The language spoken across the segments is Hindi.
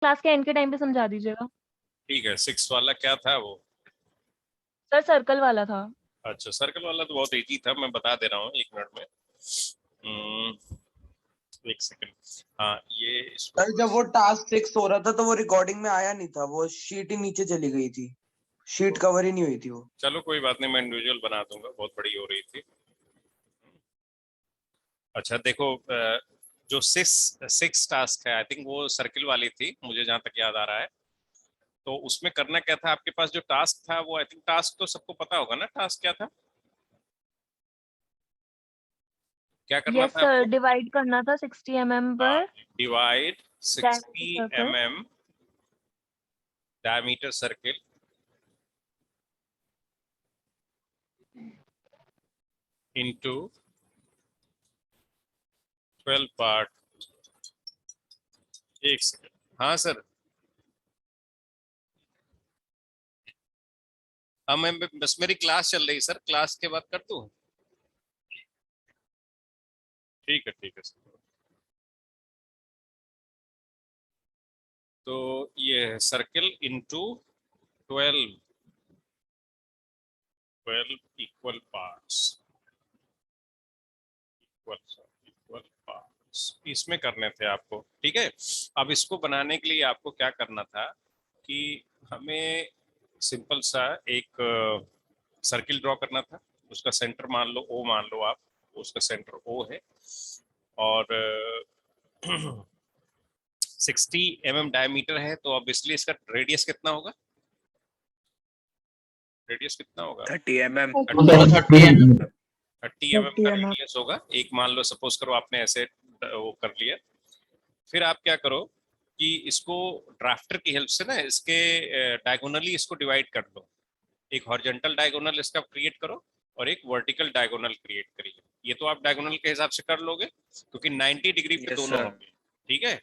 क्लास के एंड के टाइम पे समझा दीजिएगा। ठीक है, 6 वाला क्या था वो? सर सर्कल वाला था। अच्छा, सर्कल वाला तो बहुत इजी था, मैं बता दे रहा हूँ 1 मिनट में। 1 सेकंड। हाँ, ये इसको सर जब वो टास्क 6 हो रहा था तो वो रिकॉर्डिंग में आया नहीं था, वो शीट ही नीचे चली गई थी, शीट कवर ही नहीं हुई थी वो। चलो कोई बात नहीं, मैं इंडिविजुअल बना दूंगा, बहुत बड़ी हो रही थी। अच्छा देखो, जो सिक्स टास्क है, आई थिंक वो सर्किल वाली थी, मुझे जहां तक याद आ रहा है। तो उसमें करना क्या था आपके पास? जो टास्क था वो, आई थिंक टास्क तो सबको पता होगा ना, टास्क क्या था, क्या करना यस था सर, आपको? डिवाइड करना था 60 mm हाँ, पर divide diameter 60 circle mm diameter circle into 12 part. 1 second. हाँ सर। हाँ मैं बस, मेरी क्लास चल रही सर, क्लास के बाद कर दूँ? ठीक है सर। तो ये है circle into 12 equal parts. Equal parts इसमें करने थे आपको, ठीक है। अब इसको बनाने के लिए आपको क्या करना था कि हमें सिंपल सा एक सर्किल ड्रॉ करना था। उसका सेंटर मान लो ओ, मान लो आप, उसका सेंटर ओ है। और 60 mm डायमीटर है, तो अब इसलिए इसका रेडियस कितना होगा? रेडियस कितना होगा? 30 mm। 30 mm का रेडियस होगा एक, मान लो सपोज करो आपने ऐसे वो कर लिया। फिर आप क्या करो कि इसको ड्राफ्टर की हेल्प से ना, इसके डायगोनली इसको डिवाइड कर दो। एक हॉरिजॉन्टल डायगोनल इसका क्रिएट करो और एक वर्टिकल डायगोनल क्रिएट करिए। ये तो आप डायगोनल के हिसाब से कर लोगे, क्योंकि 90 डिग्री पे दोनों होंगे, ठीक है।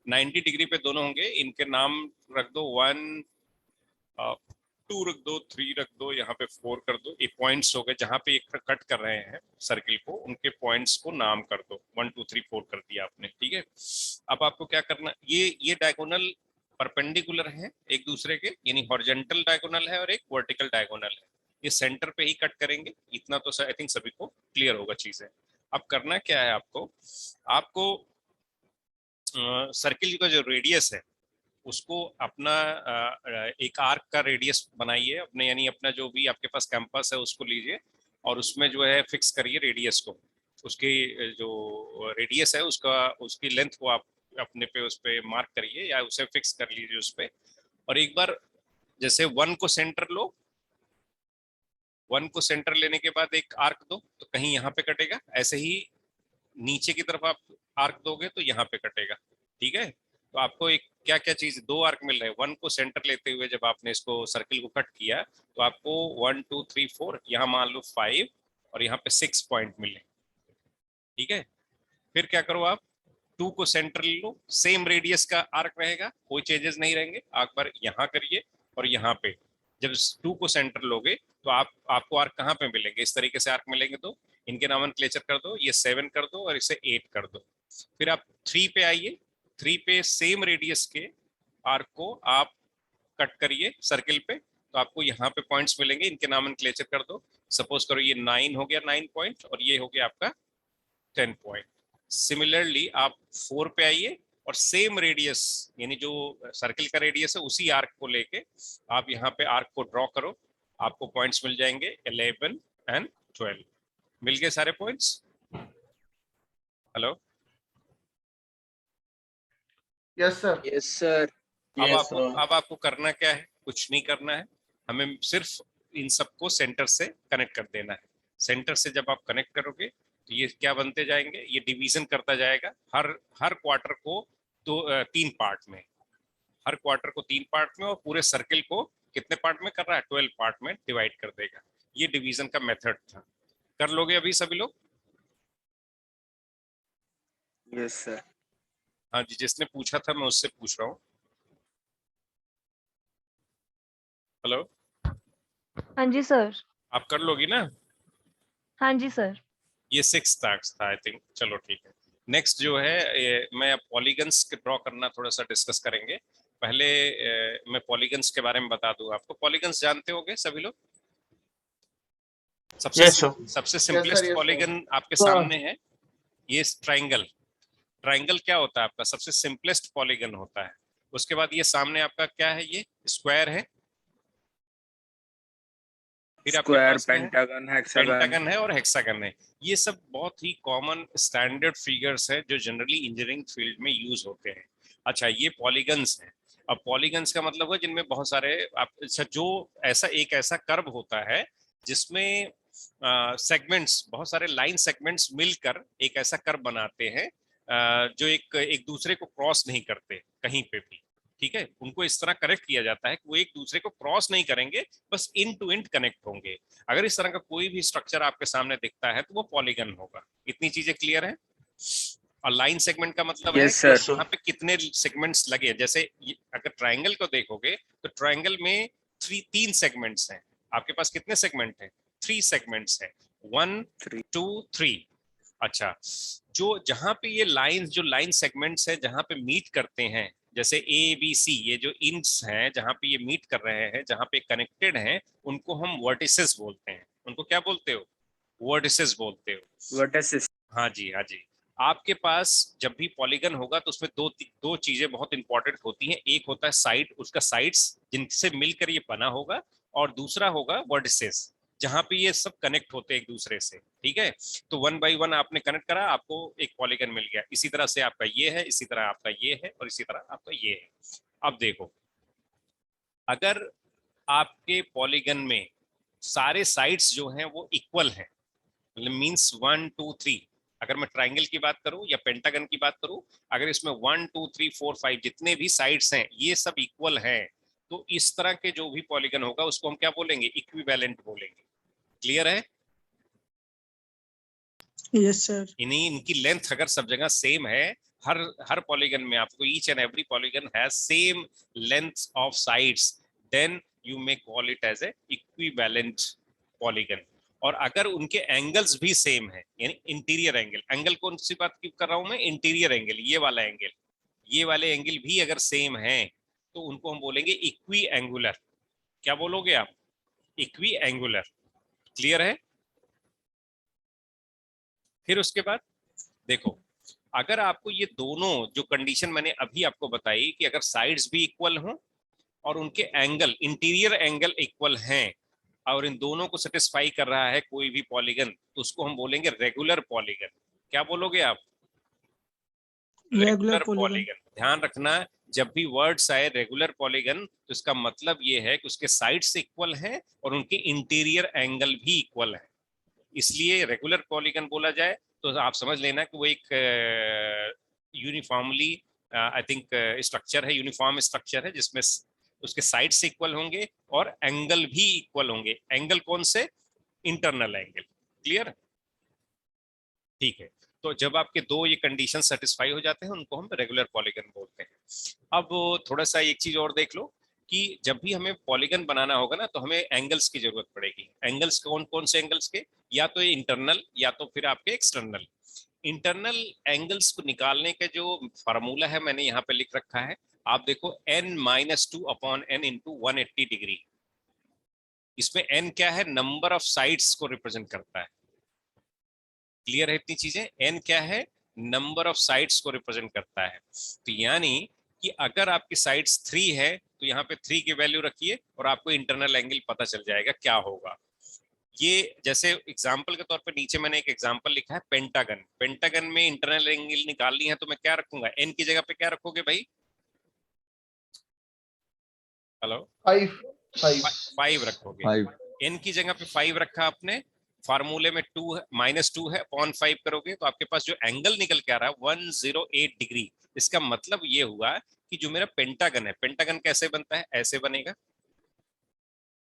90 डिग्री पे दोनों होंगे, इनके नाम रख दो 1, 2 रख दो, 3 रख दो, यहाँ पे 4 कर दो। ये पॉइंट्स हो गए, जहाँ पे एक कट कर रहे हैं सर्किल को, उनके पॉइंट्स को नाम कर दो। 1 2 3 4 कर दिया आपने, ठीक है। अब आपको क्या करना, ये डायगोनल परपेंडिकुलर है एक दूसरे के, यानी हॉरिजॉन्टल डायगोनल है और एक वर्टिकल डायगोनल है। ये सेंटर पे ही कट करेंगे, इतना तो आई थिंक सभी को क्लियर होगा चीजें। अब करना क्या है आपको, आपको सर्किल का जो रेडियस है उसको अपना एक आर्क का रेडियस बनाइए अपने, यानी अपना जो भी आपके पास कैंपस है उसको लीजिए और उसमें जो है फिक्स करिए रेडियस को। उसकी जो रेडियस है उसका, उसकी लेंथ को आप अपने पे उस पे मार्क करिए या उसे फिक्स कर लीजिए उस पे। और एक बार जैसे 1 को सेंटर लो, 1 को सेंटर लेने के बाद एक आर्क दो, तो कहीं यहाँ पे कटेगा। ऐसे ही नीचे की तरफ आप आर्क दोगे तो यहाँ पे कटेगा, ठीक है। तो आपको एक क्या क्या चीज, 2 आर्क मिल रहे हैं। 1 को सेंटर लेते हुए जब आपने इसको सर्किल को कट किया, तो आपको 1 2 3 4, यहाँ मान लो 5 और यहाँ पे 6 पॉइंट मिले, ठीक है। फिर क्या करो आप, 2 को सेंटर ले लो, सेम रेडियस का आर्क रहेगा, कोई चेंजेस नहीं रहेंगे। एक बार यहाँ करिए और यहाँ पे जब 2 को सेंटर लोगे तो आपको आर्क कहाँ पे मिलेंगे? इस तरीके से आर्क मिलेंगे। तो इनके नॉमेनक्लेचर कर दो, ये 7 कर दो और इसे 8 कर दो। फिर आप 3 पे आइए, 3 पे सेम रेडियस के आर्क को आप कट करिए सर्किल पे, तो आपको यहाँ पे पॉइंट्स मिलेंगे, इनके नॉमेनक्लेचर कर दो। सपोज करो ये 9 हो गया, 9 पॉइंट, और ये हो गया आपका 10 पॉइंट। सिमिलरली आप 4 पे आइए और सेम रेडियस, यानी जो सर्किल का रेडियस है उसी आर्क को लेके आप यहाँ पे आर्क को ड्रॉ करो। आपको पॉइंट्स मिल जाएंगे 11 एंड 12। मिल गए सारे points? Hello? Yes sir. Yes sir. अब आपको करना क्या है? कुछ नहीं करना है, हमें सिर्फ इन सबको सेंटर से कनेक्ट कर देना है। सेंटर से जब आप कनेक्ट करोगे तो ये क्या बनते जाएंगे, ये डिवीजन करता जाएगा हर हर क्वार्टर को, तो 3 पार्ट में, हर क्वार्टर को 3 पार्ट में, और पूरे सर्किल को कितने पार्ट में कर रहा है? 12 पार्ट में डिवाइड कर देगा। ये डिवीजन का मेथड था। कर लोगे अभी सभी लोग? Yes sir. हाँ जी, जिसने पूछा था मैं उससे पूछ रहा हूँ। हेलो? हाँ जी सर। आप कर लोगी ना? हाँ जी सर। ये 6 टास्क था आई थिंक। चलो ठीक है। नेक्स्ट जो है, मैं अब पॉलीगन्स ड्रॉ करना थोड़ा सा डिस्कस करेंगे। पहले मैं पॉलीगन्स के बारे में बता दूं आपको। पॉलीगन्स जानते होंगे सभी लोग? सबसे Yes, sir. सबसे सिंपलेस्ट पॉलीगन आपके सामने है, ये ट्रायंगल। ट्रायंगल क्या होता है आपका? सबसे सिंपलेस्ट पॉलीगन होता है। उसके बाद ये सामने आपका क्या है? ये स्क्वायर है। फिर आपके स्क्वायर, पास क्या है? Pentagon, hexagon. पेंटागन है और हेक्सागन है। ये सब बहुत ही कॉमन स्टैंडर्ड फिगर्स है जो जनरली इंजीनियरिंग फील्ड में यूज होते हैं। अच्छा, ये पॉलीगन्स हैं। अब पॉलीगन्स का मतलब है जिनमें बहुत सारे अच्छा, जो ऐसा एक ऐसा कर्व होता है जिसमें सेगमेंट्स, बहुत सारे लाइन सेगमेंट्स मिलकर एक ऐसा कर्व बनाते हैं जो एक एक दूसरे को क्रॉस नहीं करते कहीं पे भी। ठीक है, उनको इस तरह कनेक्ट किया जाता है कि वो एक दूसरे को क्रॉस नहीं करेंगे, बस इन टू इंड कनेक्ट होंगे। अगर इस तरह का कोई भी स्ट्रक्चर आपके सामने दिखता है तो वो पॉलीगन होगा। इतनी चीजें क्लियर है? और लाइन सेगमेंट का मतलब है Yes, कि sir. यहाँ पे कितने सेगमेंट्स लगे। जैसे अगर ट्रायंगल को देखोगे तो ट्रायंगल में तीन सेगमेंट्स हैं। आपके पास कितने सेगमेंट हैं? 3 सेगमेंट्स हैं, 1 Three. 2 3। अच्छा, जो जहां पे ये लाइंस, जो लाइन सेगमेंट्स हैं जहां पे मीट करते हैं, जैसे ए बी सी, ये जो इंस हैं जहां पे ये मीट कर रहे हैं, जहां पे कनेक्टेड हैं, उनको हम वर्टिसेस बोलते हैं। उनको क्या बोलते हो? वर्टिसेस बोलते हो। वर्टिसेस। हाँ जी, हाँ जी। आपके पास जब भी पॉलीगन होगा तो उसमें दो चीजें बहुत इंपॉर्टेंट होती हैं। एक होता है साइड, उसका साइड्स जिनसे मिलकर ये बना होगा, और दूसरा होगा वर्टिसेस जहां पे ये सब कनेक्ट होते हैं एक दूसरे से। ठीक है, तो 1 बाई 1 आपने कनेक्ट करा, आपको एक पॉलीगन मिल गया। इसी तरह से आपका ये है, इसी तरह आपका ये है, और इसी तरह आपका ये है। अब देखो, अगर आपके पॉलीगन में सारे साइड्स जो हैं वो इक्वल हैं, मतलब मींस 1 2 3, अगर मैं ट्रायंगल की बात करूं या पेंटागन की बात करूं, अगर इसमें 1 2 3 4 5 जितने भी साइड्स हैं ये सब इक्वल हैं, तो इस तरह के जो भी पॉलीगन होगा उसको हम क्या बोलेंगे? इक्विवेलेंट बोलेंगे। क्लियर है? Yes, sir. इनकी लेंथ अगर सब जगह सेम है, हर हर पॉलीगन में आपको each and every polygon has same length of sides, then you may call it as a equivalent polygon. और अगर उनके एंगल्स भी सेम है, यानी इंटीरियर एंगल, एंगल कौन सी बात की कर रहा हूं मैं? इंटीरियर एंगल, ये वाला एंगल, ये वाले एंगल भी अगर सेम है तो उनको हम बोलेंगे इक्वी एंगुलर। क्या बोलोगे आप? Equi angular. क्लियर है? फिर उसके बाद देखो, अगर आपको ये दोनों जो कंडीशन मैंने अभी आपको बताई कि अगर साइड्स भी इक्वल हों और उनके एंगल, इंटीरियर एंगल इक्वल हैं, और इन दोनों को सेटिस्फाई कर रहा है कोई भी पॉलीगन, तो उसको हम बोलेंगे रेगुलर पॉलीगन। क्या बोलोगे आप? Regular regular polygon. पॉलीगन। ध्यान रखना, जब भी वर्ड्स आए रेगुलर पॉलीगन तो इसका मतलब ये है कि उसके साइड्स इक्वल हैं और उनके इंटीरियर एंगल भी इक्वल है, इसलिए रेगुलर पॉलीगन बोला जाए तो आप समझ लेना कि वो एक यूनिफॉर्मली आई थिंक स्ट्रक्चर है, यूनिफॉर्म स्ट्रक्चर है जिसमें उसके साइड से इक्वल होंगे और एंगल भी इक्वल होंगे। एंगल कौन से? Internal angle. क्लियर? ठीक है, तो जब आपके दो ये कंडीशन सेटिस्फाई हो जाते हैं उनको हम रेगुलर पॉलीगन बोलते हैं। अब थोड़ा सा एक चीज और देख लो कि जब भी हमें पॉलीगन बनाना होगा ना तो हमें एंगल्स की जरूरत पड़ेगी। एंगल्स कौन कौन से एंगल्स के? या तो ये इंटरनल या तो फिर आपके एक्सटर्नल। इंटरनल एंगल्स को निकालने का जो फार्मूला है मैंने यहाँ पे लिख रखा है, आप देखो n-2 upon n into 180 degree. इसमें n क्या है? नंबर ऑफ साइड्स को रिप्रेजेंट करता है। क्लियर है इतनी चीजें? n क्या है? नंबर ऑफ साइड्स को रिप्रेजेंट करता है। तो यानी कि अगर आपकी साइड्स 3 है तो यहाँ पे 3 की वैल्यू रखिए और आपको इंटरनल एंगल पता चल जाएगा क्या होगा। ये जैसे एग्जांपल के तौर पे नीचे मैंने एक एग्जांपल लिखा है पेंटागन। पेंटागन में इंटरनल एंगल निकालनी है तो मैं क्या रखूंगा? n की जगह पे क्या रखोगे भाई? हेलो? 5 रखोगे। 5 n की जगह पे 5 रखा आपने, फार्मूले में 2 है, -2 है, अपॉन 5 करोगे तो आपके पास जो एंगल निकल के आ रहा है 108 डिग्री। इसका मतलब ये हुआ कि जो मेरा पेंटागन है, पेंटागन कैसे बनता है? ऐसे बनेगा,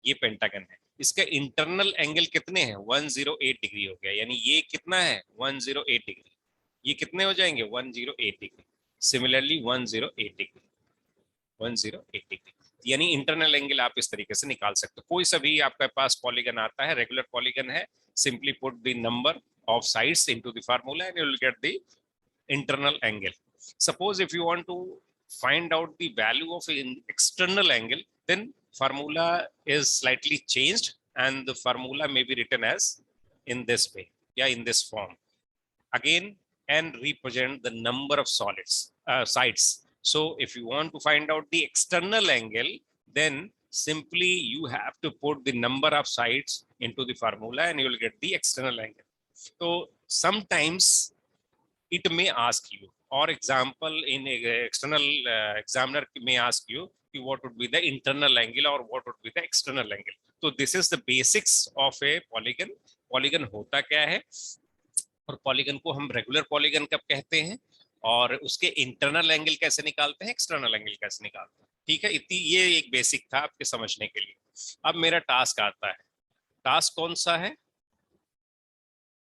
ये पेंटागन है। इसका इंटरनल एंगल कितने हैं? 108 डिग्री हो गया, यानी ये कितना है? 108 डिग्री। ये कितने हो जाएंगे? 108 डिग्री। सिमिलरली 108 डिग्री, 108 डिग्री, यानी इंटरनल एंगल आप इस तरीके से निकाल सकते हो। कोई सा भी आपके पास पॉलीगन आता है, रेगुलर पॉलीगन है, simply put the number of sides into the formula and you will get the internal angle. Suppose if you want to find out the value of an external angle, then formula is slightly changed and the formula may be written as in this way, in this form. Again, n represent the number of sides. So if you want to find out the external angle, then simply you have to put the number of sides into the formula and you will get the external angle. So sometimes it may ask you, or example in external examiner may ask you what would be the internal angle or what would be the external angle. So this is the basics of a polygon. Polygon होता क्या है और पॉलीगन को हम रेगुलर पॉलीगन कब कहते हैं और उसके इंटरनल एंगल कैसे निकालते हैं, एक्सटर्नल एंगल कैसे निकालते हैं। ठीक है, इतनी ये एक बेसिक था आपके समझने के लिए। अब मेरा टास्क आता है। टास्क कौन सा है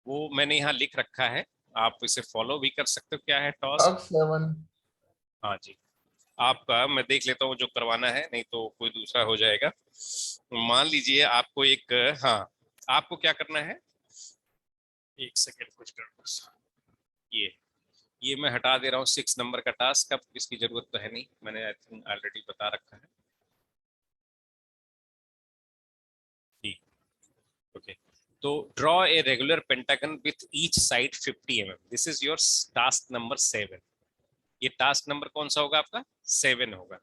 वो मैंने यहाँ लिख रखा है, आप इसे फॉलो भी कर सकते हो। क्या है टास्क? 7। हाँ जी, आपका मैं देख लेता हूँ जो करवाना है, नहीं तो कोई दूसरा हो जाएगा। मान लीजिए आपको एक, हाँ आपको क्या करना है, एक सेकेंड कुछ करना, ये मैं हटा दे रहा हूँ 6 नंबर का टास्क। अब इसकी जरूरत तो है नहीं, मैंने आई थिंक ऑलरेडी बता रखा है। ठीक, ओके। तो draw a regular pentagon with each side 50 mm। This is your task number 7। ये टास्क नंबर कौन सा होगा आपका? 7 होगा।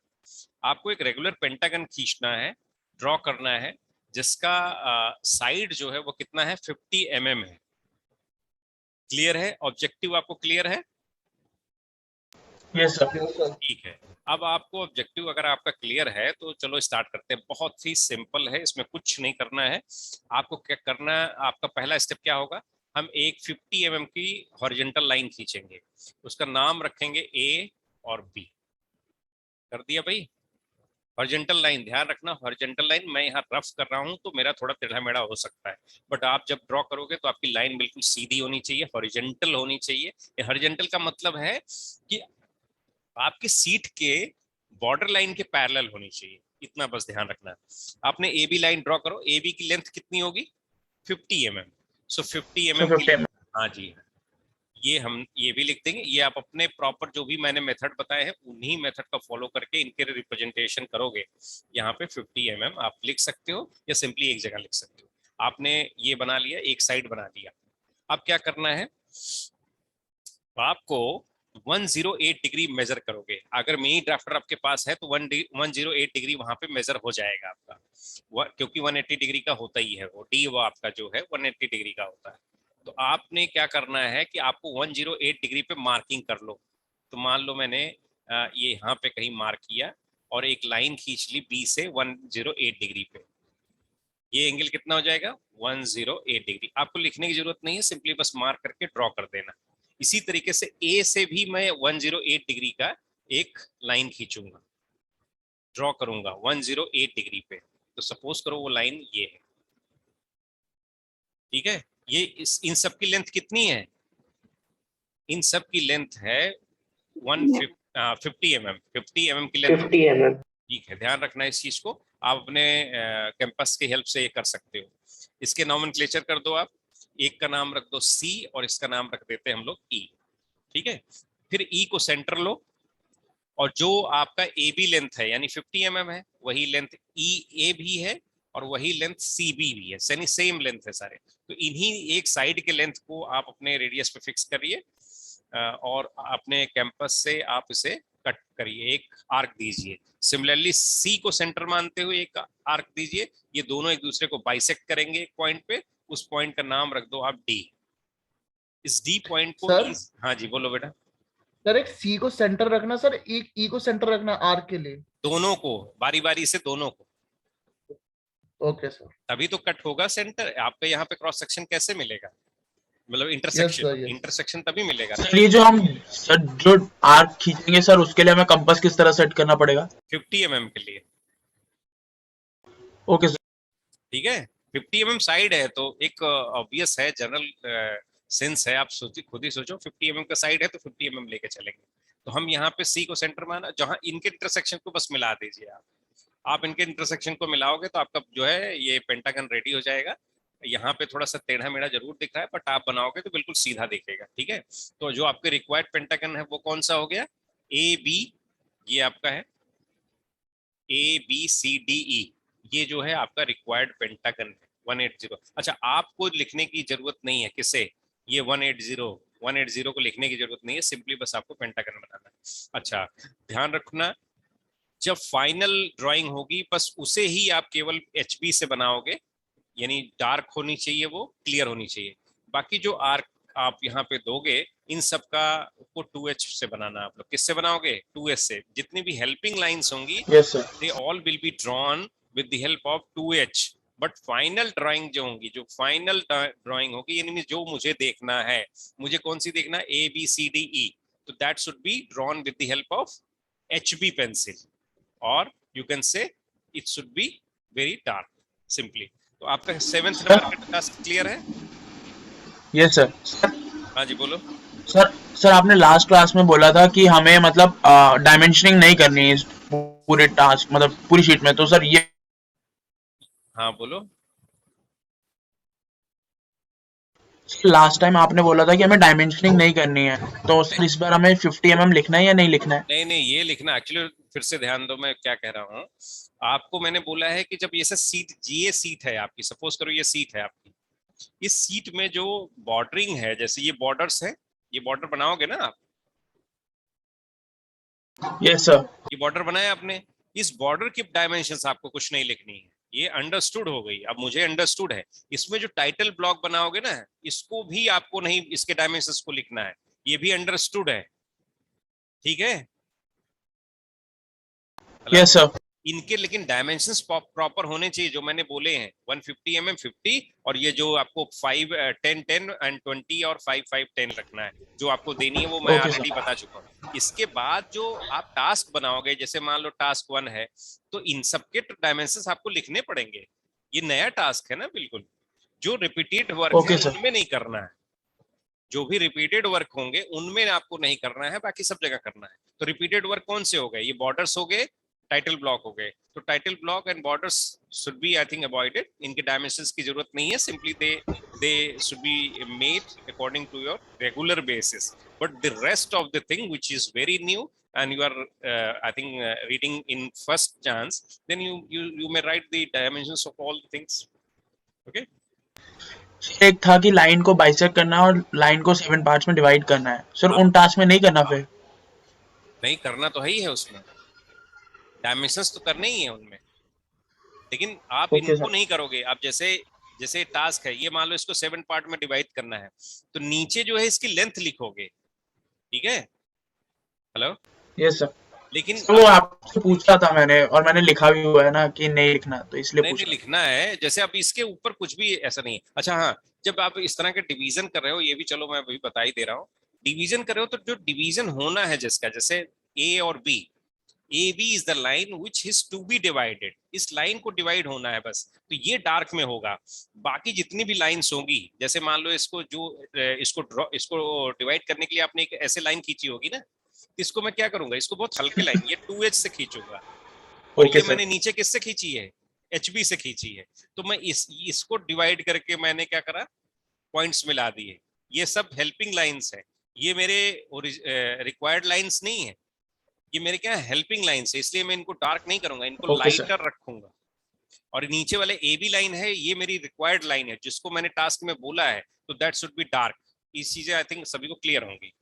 आपको एक रेगुलर पेंटागन खींचना है, ड्रॉ करना है, जिसका साइड जो है वो कितना है, 50 mm है। क्लियर है? ऑब्जेक्टिव आपको क्लियर है? Yes sir. ठीक है, अब आपको ऑब्जेक्टिव अगर आपका क्लियर है तो चलो स्टार्ट करते हैं। बहुत ही सिंपल है, इसमें कुछ नहीं करना है। आपको क्या करना है, आपका पहला स्टेप क्या होगा, हम एक 50 mm की हॉरिजॉन्टल लाइन खींचेंगे, उसका नाम रखेंगे ए और बी। कर दिया भाई? हॉरिजॉन्टल लाइन, ध्यान रखना हॉरिजॉन्टल लाइन, मैं यहाँ रफ कर रहा हूँ तो मेरा थोड़ा टेढ़ा मेढ़ा हो सकता है, बट आप जब ड्रॉ करोगे तो आपकी लाइन बिल्कुल सीधी होनी चाहिए, हॉरिजॉन्टल होनी चाहिए। हॉरिजॉन्टल का मतलब है कि आपकी सीट के बॉर्डर लाइन के पैरेलल होनी चाहिए, इतना बस ध्यान रखना। आपने ए बी लाइन ड्रॉ करो, ए बी की लेंथ कितनी होगी? 50 mm। सो 50 mm की, हाँ जी, ये हम ये भी लिख देंगे। ये आप अपने प्रॉपर जो भी मैंने मेथड बताए हैं उन्हीं मेथड का फॉलो करके इनके रिप्रेजेंटेशन करोगे। यहाँ पे 50 mm आप लिख सकते हो या सिंपली एक जगह लिख सकते हो। आपने ये बना लिया, एक साइड बना लिया। अब क्या करना है, आपको 108 डिग्री मेजर करोगे। अगर मिनी ड्राफ्टर आपके पास है तो 108 डिग्री वहां पे मेजर हो जाएगा आपका, क्योंकि 180 डिग्री का होता ही है वो डी, वो आपका जो है 180 डिग्री का होता है। तो आपने क्या करना है कि आपको 108 डिग्री पे मार्किंग कर लो। तो मान लो मैंने ये यहाँ पे कहीं मार्क किया और एक लाइन खींच ली बी से 108 डिग्री पे। ये एंगल कितना हो जाएगा? 108 डिग्री। आपको लिखने की जरूरत नहीं है, सिंपली बस मार्क करके ड्रॉ कर देना। इसी तरीके से ए से भी मैं 108 डिग्री का एक लाइन खींचूंगा, ड्रॉ करूंगा 108 डिग्री पे। तो सपोज करो वो लाइन ये है, ठीक है। ये इन सब की लेंथ कितनी है? इन सब की लेंथ है 50 mm। 50 mm की लेंथ, 50 mm। ठीक है, ध्यान रखना इस चीज को। आप अपने कैंपस की हेल्प से ये कर सकते हो। इसके नॉमेनक्लेचर कर दो आप, एक का नाम रख दो सी और इसका नाम रख देते हैं हम लोग ई, ठीक है। फिर ई को सेंटर लो और जो आपका ए बी लेंथ है यानी 50 mm है, वही लेंथ ई ए भी है और वही लेंथ सी बी भी है, यानी सेम लेंथ है सारे। तो इन्हीं एक साइड के लेंथ को आप अपने रेडियस पे फिक्स करिए और अपने कैंपस से आप इसे कट करिए, एक आर्क दीजिए। सिमिलरली सी को सेंटर मानते हुए एक आर्क दीजिए। ये दोनों एक दूसरे को बाइसेक्ट करेंगे एक पॉइंट पे, उस पॉइंट का नाम रख दो आप डी। इस डी पॉइंट को सर? हाँ जी बोलो बेटा। सर एक सी को सेंटर रखना सर, एक ई को सेंटर रखना आर के लिए। दोनों को बारी बारी से, दोनों को। Okay sir. तभी तो कट होगा सेंटर। आपका यहाँ पे क्रॉस सेक्शन कैसे मिलेगा, मतलब इंटरसेक्शन, yes. इंटरसेक्शन तभी मिलेगा। सर ये जो हम सर जो आर्क खींचेंगे सर, उसके लिए हमें कंपास किस तरह सेट करना पड़ेगा? 50 mm के लिए। ओके सर, ठीक है, 50 mm साइड है तो एक ऑब्वियस है, जनरल सेंस है, आप सोचिए, खुद ही सोचो 50 mm का साइड है तो 50 mm लेके चलेंगे। तो हम यहाँ पे सी को सेंटर माना, जहां इनके इंटरसेक्शन को बस मिला दीजिए आप इनके इंटरसेक्शन को मिलाओगे तो आपका जो है ये पेंटागन रेडी हो जाएगा। यहाँ पे थोड़ा सा टेढ़ा मेढ़ा जरूर दिख रहा है, बट आप बनाओगे तो बिल्कुल सीधा दिखेगा, ठीक है। तो जो आपके रिक्वायर्ड पेंटागन है वो कौन सा हो गया? ए बी ये आपका है ABCDE, ये जो है आपका रिक्वायर्ड पेंटागन है 180। अच्छा, आपको लिखने की जरूरत नहीं है, किसे? ये 180 को लिखने की जरूरत नहीं है, सिंपली बस आपको पेंटागन बनाना है। अच्छा, ध्यान रखना, जब फाइनल ड्राइंग होगी बस उसे ही आप केवल HB से बनाओगे, यानी डार्क होनी चाहिए, वो क्लियर होनी चाहिए। बाकी जो आर्क आप यहाँ पे दोगे, इन सब का को 2H से बनाना। आप लोग किससे बनाओगे? 2H से। जितनी भी हेल्पिंग लाइंस होंगी, yes sir. they all will be drawn with the help of 2H, but final drawing जो होंगी, जो फाइनल ड्राइंग होगी, यानी जो मुझे देखना है, मुझे कौन सी देखना है? ABCDE, तो that should be drawn with the help of HB pencil, और you can say it should be very dark, simply. तो आपका 7th नंबर का टास्क क्लियर है? Yes sir. हाँ जी, बोलो। सर आपने लास्ट क्लास में बोला था कि हमें मतलब डायमेंशनिंग नहीं करनी है इस पूरे टास्क, मतलब पूरी शीट में, तो सर ये हाँ बोलो। लास्ट टाइम आपने बोला था कि हमें डायमेंशनिंग नहीं करनी है, तो सर इस बार हमें 50 mm लिखना है या नहीं लिखना है? नहीं नहीं, ये लिखना एक्चुअली, फिर से ध्यान दो मैं क्या कह रहा हूँ। आपको मैंने बोला है कि जब ये सीट, ये सीट है आपकी, सपोज करो ये सीट है आपकी, इस सीट में जो बॉर्डरिंग है, जैसे ये बॉर्डर्स है, ये बॉर्डर बनाओगे ना आप, यस सर। ये बॉर्डर बनाया आपने, इस बॉर्डर की डायमेंशंस आपको कुछ नहीं लिखनी है, ये अंडरस्टूड हो गई। अब मुझे अंडरस्टूड है, इसमें जो टाइटल ब्लॉक बनाओगे ना, इसको भी आपको नहीं, इसके डायमेंशंस को लिखना है, ये भी अंडरस्टूड है, ठीक है? Yes sir. इनके लेकिन डायमेंशंस प्रॉपर होने चाहिए, जो मैंने बोले हैं 150 mm 50, और ये जो आपको 5 10 10 एंड 20 और 5 5 10 रखना है, जो आपको देनी है वो मैं Okay, ऑलरेडी बता चुका हूँ। इसके बाद जो आप टास्क बनाओगे, जैसे मान लो टास्क 1 है, तो इन सबके डायमेंशंस आपको लिखने पड़ेंगे। ये नया टास्क है ना, बिल्कुल। जो रिपीटेड वर्क Okay, है sir. उनमें नहीं करना है, जो भी रिपीटेड वर्क होंगे उनमें आपको नहीं करना है, बाकी सब जगह करना है। तो रिपीटेड वर्क कौन से हो गए? ये बॉर्डर्स हो गए, टाइटल ब्लॉक हो गए। तो title block and borders should be, I think, avoided. इनके डायमेंशंस की जरूरत नहीं है, simply they should be made according to your regular basis. But the rest of the thing which is very new and you are I think reading in first chance, then you may write the dimensions of all the things. Okay, एक था कि लाइन को बाइसेक्ट करना है और लाइन को 7 पार्ट्स में डिवाइड करना है, सर उन टास्क में नहीं करना फिर? नहीं करना तो है ही है, उसमें डायमेंशंस तो करने ही है उनमें, लेकिन आप Okay, इनको sir. नहीं करोगे। आप जैसे जैसे टास्क है, ये मान लो इसको 7 पार्ट में डिवाइड करना है, तो नीचे जो है इसकी लेंथ लिखोगे, ठीक है? हेलो? Yes sir. लेकिन तो वो आपसे पूछा था मैंने, और मैंने लिखा भी हुआ है ना कि नहीं लिखना, तो इसलिए नहीं पूछ नहीं, रहा लिखना है। जैसे अब इसके ऊपर कुछ भी ऐसा नहीं है। अच्छा हाँ, जब आप इस तरह के डिवीजन कर रहे हो, ये भी चलो मैं अभी बता ही दे रहा हूँ, डिवीजन कर रहे हो तो जो डिवीजन होना है जिसका, जैसे ए और B, A B is the line which is to be divided, इस लाइन को डिवाइड होना है बस, तो ये डार्क में होगा। बाकी जितनी भी लाइंस होंगी, जैसे मान लो इसको जो इसको डिवाइड करने के लिए आपने एक ऐसे लाइन खींची होगी ना, इसको मैं क्या करूंगा, इसको बहुत हल्के लाइन, ये 2H से खींचूंगा, और Okay, ये sir. मैंने नीचे किससे खींची है? HB से खींची है। तो मैं इसको डिवाइड करके मैंने क्या करा, पॉइंट्स मिला दिए। ये सब हेल्पिंग लाइंस है, ये मेरे रिक्वायर्ड लाइंस नहीं है, ये मेरे क्या हेल्पिंग लाइंस है, इसलिए मैं इनको डार्क नहीं करूंगा, इनको Okay, sir. लाइटर रखूंगा। और नीचे वाले AB लाइन है, ये मेरी रिक्वायर्ड लाइन है, जिसको मैंने टास्क में बोला है, तो दैट शुड बी डार्क। ये चीजें आई थिंक सभी को क्लियर होंगी,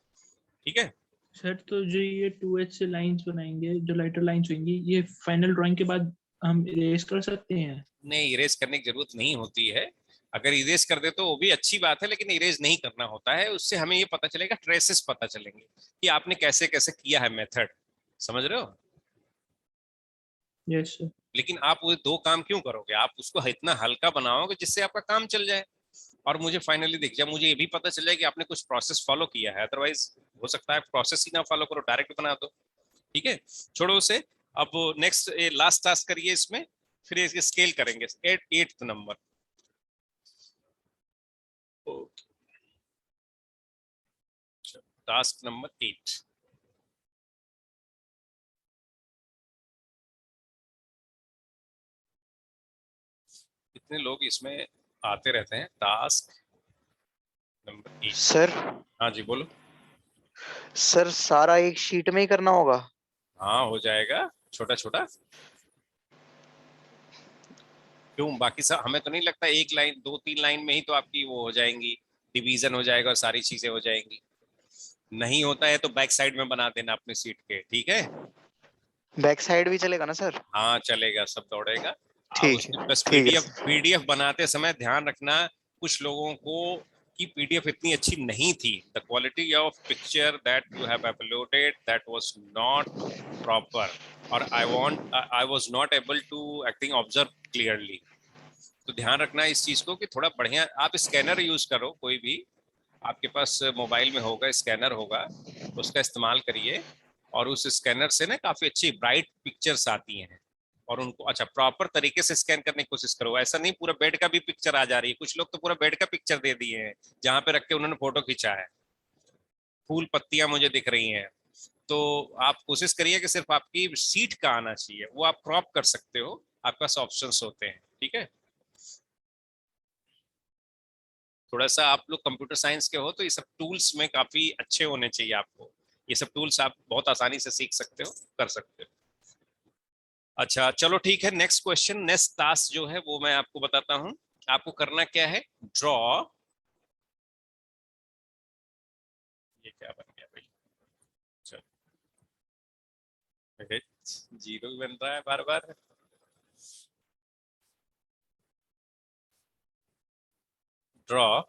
ठीक है? सर तो जो ये 2H से लाइंस बनाएंगे, जो लाइटर लाइंस होंगी, ये फाइनल ड्राइंग के बाद हम इरेज कर सकते हैं? नहीं, इरेज करने की जरूरत नहीं होती है। अगर इरेज कर दे तो वो भी अच्छी बात है, लेकिन इरेज नहीं करना होता है। उससे हमें ये पता चलेगा, ट्रेसेस पता चलेंगे कि आपने कैसे कैसे किया है, मेथड, समझ रहे हो? Yes sir. लेकिन आप वो 2 काम क्यों करोगे? आप उसको इतना हल्का बनाओगे जिससे आपका काम चल जाए, और मुझे फाइनली दिख जाए, मुझे ये भी पता चल जाए कि आपने कुछ प्रोसेस फॉलो किया है। अदरवाइज हो सकता है प्रोसेस ही ना फॉलो करो, डायरेक्ट बना दो, ठीक है? छोड़ो उसे। अब नेक्स्ट लास्ट टास्क करिए इसमें, फिर इसके स्केल करेंगे 8th नंबर। Task number 8। कितने लोग इसमें आते रहते हैं? Task number 8। सर हाँ जी, बोलो। सर सारा एक शीट में ही करना होगा? हाँ हो जाएगा छोटा छोटा। क्यों, बाकी सब हमें तो नहीं लगता एक लाइन 2-3 लाइन में ही तो आपकी वो हो जाएंगी, डिवीजन हो जाएगा और सारी चीजें हो जाएंगी। नहीं होता है तो बैक साइड में बना देना अपने सीट के, ठीक है। बैक साइड भी चलेगा ना सर? हाँ चलेगा, सब दौड़ेगा। आप ठीक उसकी है, बस ठीक है पीडीएफ बनाते समय ध्यान रखना, कुछ लोगों को की पीडीएफ इतनी अच्छी नहीं थी, the quality of picture that you have uploaded that was not proper, और I was not able to acting observe clearly. तो ध्यान रखना इस चीज को कि थोड़ा बढ़िया आप स्कैनर यूज करो, कोई भी आपके पास मोबाइल में होगा स्कैनर होगा, उसका इस्तेमाल करिए, और उस स्कैनर से ना काफी अच्छी ब्राइट पिक्चर्स आती हैं, और उनको अच्छा प्रॉपर तरीके से स्कैन करने की कोशिश करो। ऐसा नहीं पूरा बेड का भी पिक्चर आ जा रही है, कुछ लोग तो पूरा बेड का पिक्चर दे दिए हैं जहां पे रख के उन्होंने फोटो खींचा है, फूल पत्तियां मुझे दिख रही हैं। तो आप कोशिश करिए कि सिर्फ आपकी सीट का आना चाहिए, वो आप क्रॉप कर सकते हो, आपके पास ऑप्शंस होते हैं, ठीक है। थोड़ा सा आप लोग कंप्यूटर साइंस के हो तो ये सब टूल्स में काफी अच्छे होने चाहिए आपको, ये सब टूल्स आप बहुत आसानी से सीख सकते हो, कर सकते हो। अच्छा चलो ठीक है, नेक्स्ट क्वेश्चन, नेक्स्ट टास्क जो है वो मैं आपको बताता हूं। आपको करना क्या है, ड्रॉ, ये क्या बन गया भाई, चलो जीरो बन रहा है बार बार। Draw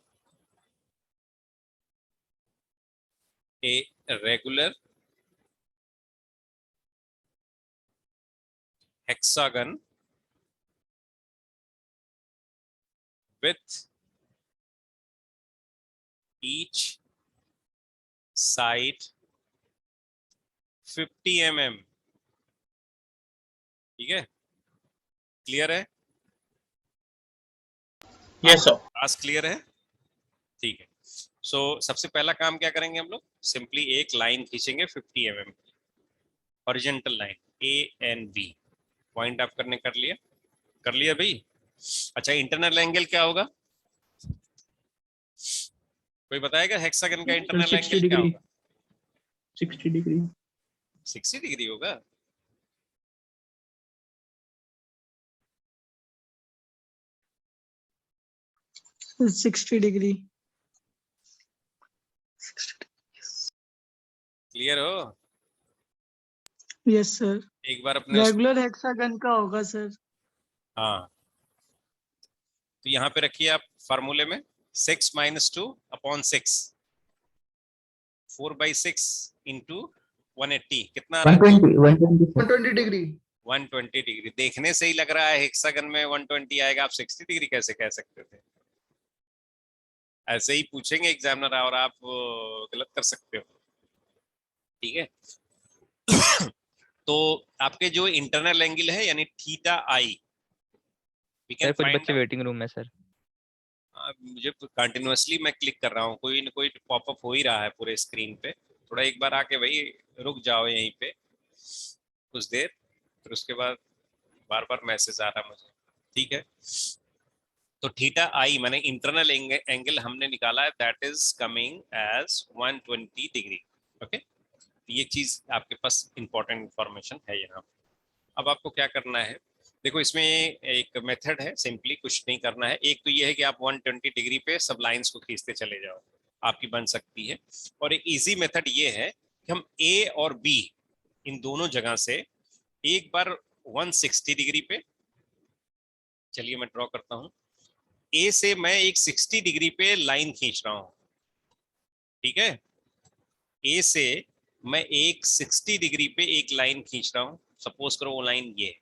a regular hexagon with each side 50 mm, ठीक है, क्लियर है? Yes sir. पास क्लियर है, ठीक है। सो सबसे पहला काम क्या करेंगे हम लोग, सिंपली एक लाइन खींचेंगे 50 mm की, horizontal line A and B, point आप कर लिया भाई। अच्छा इंटरनल एंगल क्या होगा, कोई बताएगा हेक्सागन का इंटरनल 60 एंगल क्या डिग्री, होगा? 60 डिग्री। 60 डिग्री होगा। Sir 60 degree. क्लियर हो? Yes sir. एक बार अपने रेगुलर हेक्सागन का होगा सर। हाँ तो यहाँ पे रखिए आप फार्मूले में 6 - 2 अपॉन 6, 4/6 इंटू 180 कितना आ रहा है? 120 डिग्री। 120 डिग्री। देखने से ही लग रहा है हेक्सागन में 120 आएगा, आप 60 डिग्री कैसे कह सकते थे? ऐसे ही पूछेंगे एग्जामिनर और आप गलत कर सकते हो, ठीक है। तो आपके जो इंटरनल एंगल है यानी थीटा आई, सर कुछ बच्चे वेटिंग रूम में सर। मुझे कंटिन्यूअसली मैं क्लिक कर रहा हूँ, कोई ना कोई पॉपअप हो ही रहा है पूरे स्क्रीन पे, थोड़ा एक बार आके भाई रुक जाओ यहीं पे कुछ देर, फिर उसके बाद बार बार मैसेज आ रहा मुझे, ठीक है। तो थीटा आई माने इंटरनल एंगल हमने निकाला है, that is coming as 120 degree, okay. ये चीज आपके पास इंपॉर्टेंट इंफॉर्मेशन है यहाँ। अब आपको क्या करना है, देखो इसमें एक मेथड है, सिंपली कुछ नहीं करना है। एक तो ये है कि आप 120 डिग्री पे सब लाइंस को खींचते चले जाओ, आपकी बन सकती है। और एक इजी मेथड ये है कि हम ए और बी इन दोनों जगह से एक बार 160 डिग्री पे, चलिए मैं ड्रॉ करता हूं, ए से मैं एक 60 डिग्री पे लाइन खींच रहा हूं, ठीक है। ए से मैं एक 60 डिग्री पे एक लाइन खींच रहा हूं, सपोज करो वो लाइन ये,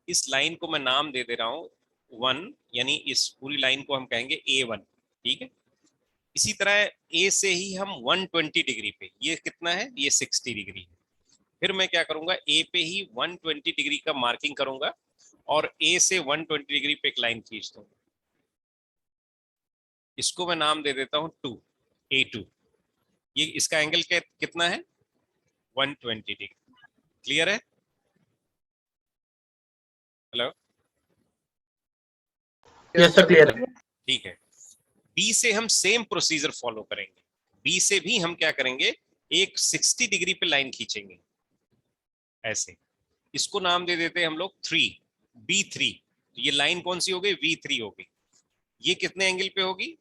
इस लाइन को मैं नाम दे दे रहा हूं 1, यानी इस पूरी लाइन को हम कहेंगे A1, ठीक है। इसी तरह ए से ही हम 120 डिग्री पे, ये कितना है, ये 60 डिग्री है। फिर मैं क्या करूंगा, ए पे ही 120 डिग्री का मार्किंग करूंगा और ए से 120 डिग्री पे एक लाइन खींच दूंगा, इसको मैं नाम दे देता हूं 2, A2। ये इसका एंगल कितना है, 120 डिग्री। क्लियर है? हेलो, यस सर क्लियर है। ठीक है। बी से हम सेम प्रोसीजर फॉलो करेंगे, बी से भी हम क्या करेंगे, एक 60 डिग्री पे लाइन खींचेंगे, ऐसे। इसको नाम दे देते हैं हम लोग 3, B3। तो ये लाइन कौन सी हो गई? V3 हो गई। ये कितने एंगल पे होगी?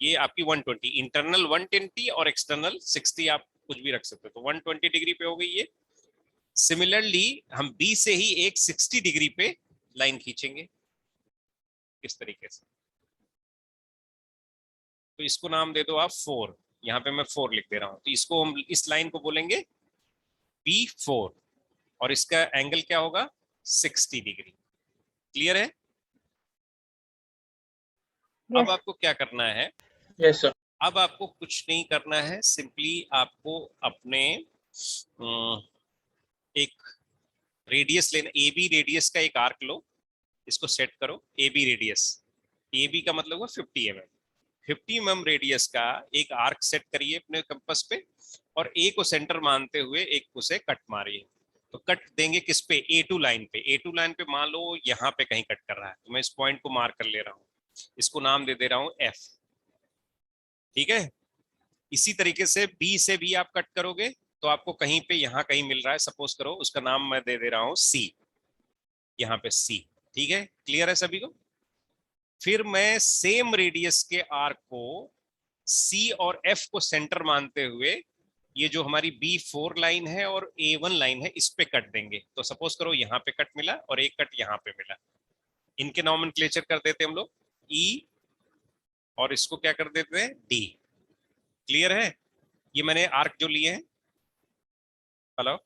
ये आपकी 120, इंटरनल 120 और एक्सटर्नल 60, आप कुछ भी रख सकते हो, तो 120 डिग्री पे हो गई ये। सिमिलरली हम B से ही एक 60 डिग्री पे लाइन खींचेंगे इस तरीके से। तो इसको नाम दे दो आप 4, यहाँ पे मैं 4 लिख दे रहा हूं। तो इसको हम, इस लाइन को बोलेंगे B4 और इसका एंगल क्या होगा? 60 डिग्री। क्लियर है? अब Yes. आपको क्या करना है? Yes sir. अब आपको कुछ नहीं करना है, सिंपली आपको अपने एक रेडियस लेना, ए बी रेडियस का एक आर्क लो, इसको सेट करो। A B radius, A B का मतलब है 50 mm, 50 mm रेडियस का एक आर्क सेट करिए अपने कंपास पे, और ए को सेंटर मानते हुए एक उसे कट मारिए। तो कट देंगे किस पे? A2 लाइन पे। A2 लाइन पे मान लो यहाँ पे कहीं कट कर रहा है, तो मैं इस पॉइंट को मार्क कर ले रहा हूँ, इसको नाम दे दे रहा हूँ F। ठीक है? इसी तरीके से B से भी आप कट करोगे तो आपको कहीं पे यहाँ कहीं मिल रहा है, सपोज करो उसका नाम मैं दे दे रहा हूँ C, यहाँ पे C। ठीक है? क्लियर है सभी को? फिर मैं सेम रेडियस के आर्क को C और F को सेंटर मानते हुए ये जो हमारी B4 लाइन है और A1 लाइन है इस पे कट देंगे। तो सपोज करो यहाँ पे कट मिला और एक कट यहाँ पे मिला, इनके नॉमेनक्लेचर कर देते हम लोग E और इसको क्या कर देते हैं? D। क्लियर है? ये मैंने आर्क जो लिए हैं। हेलो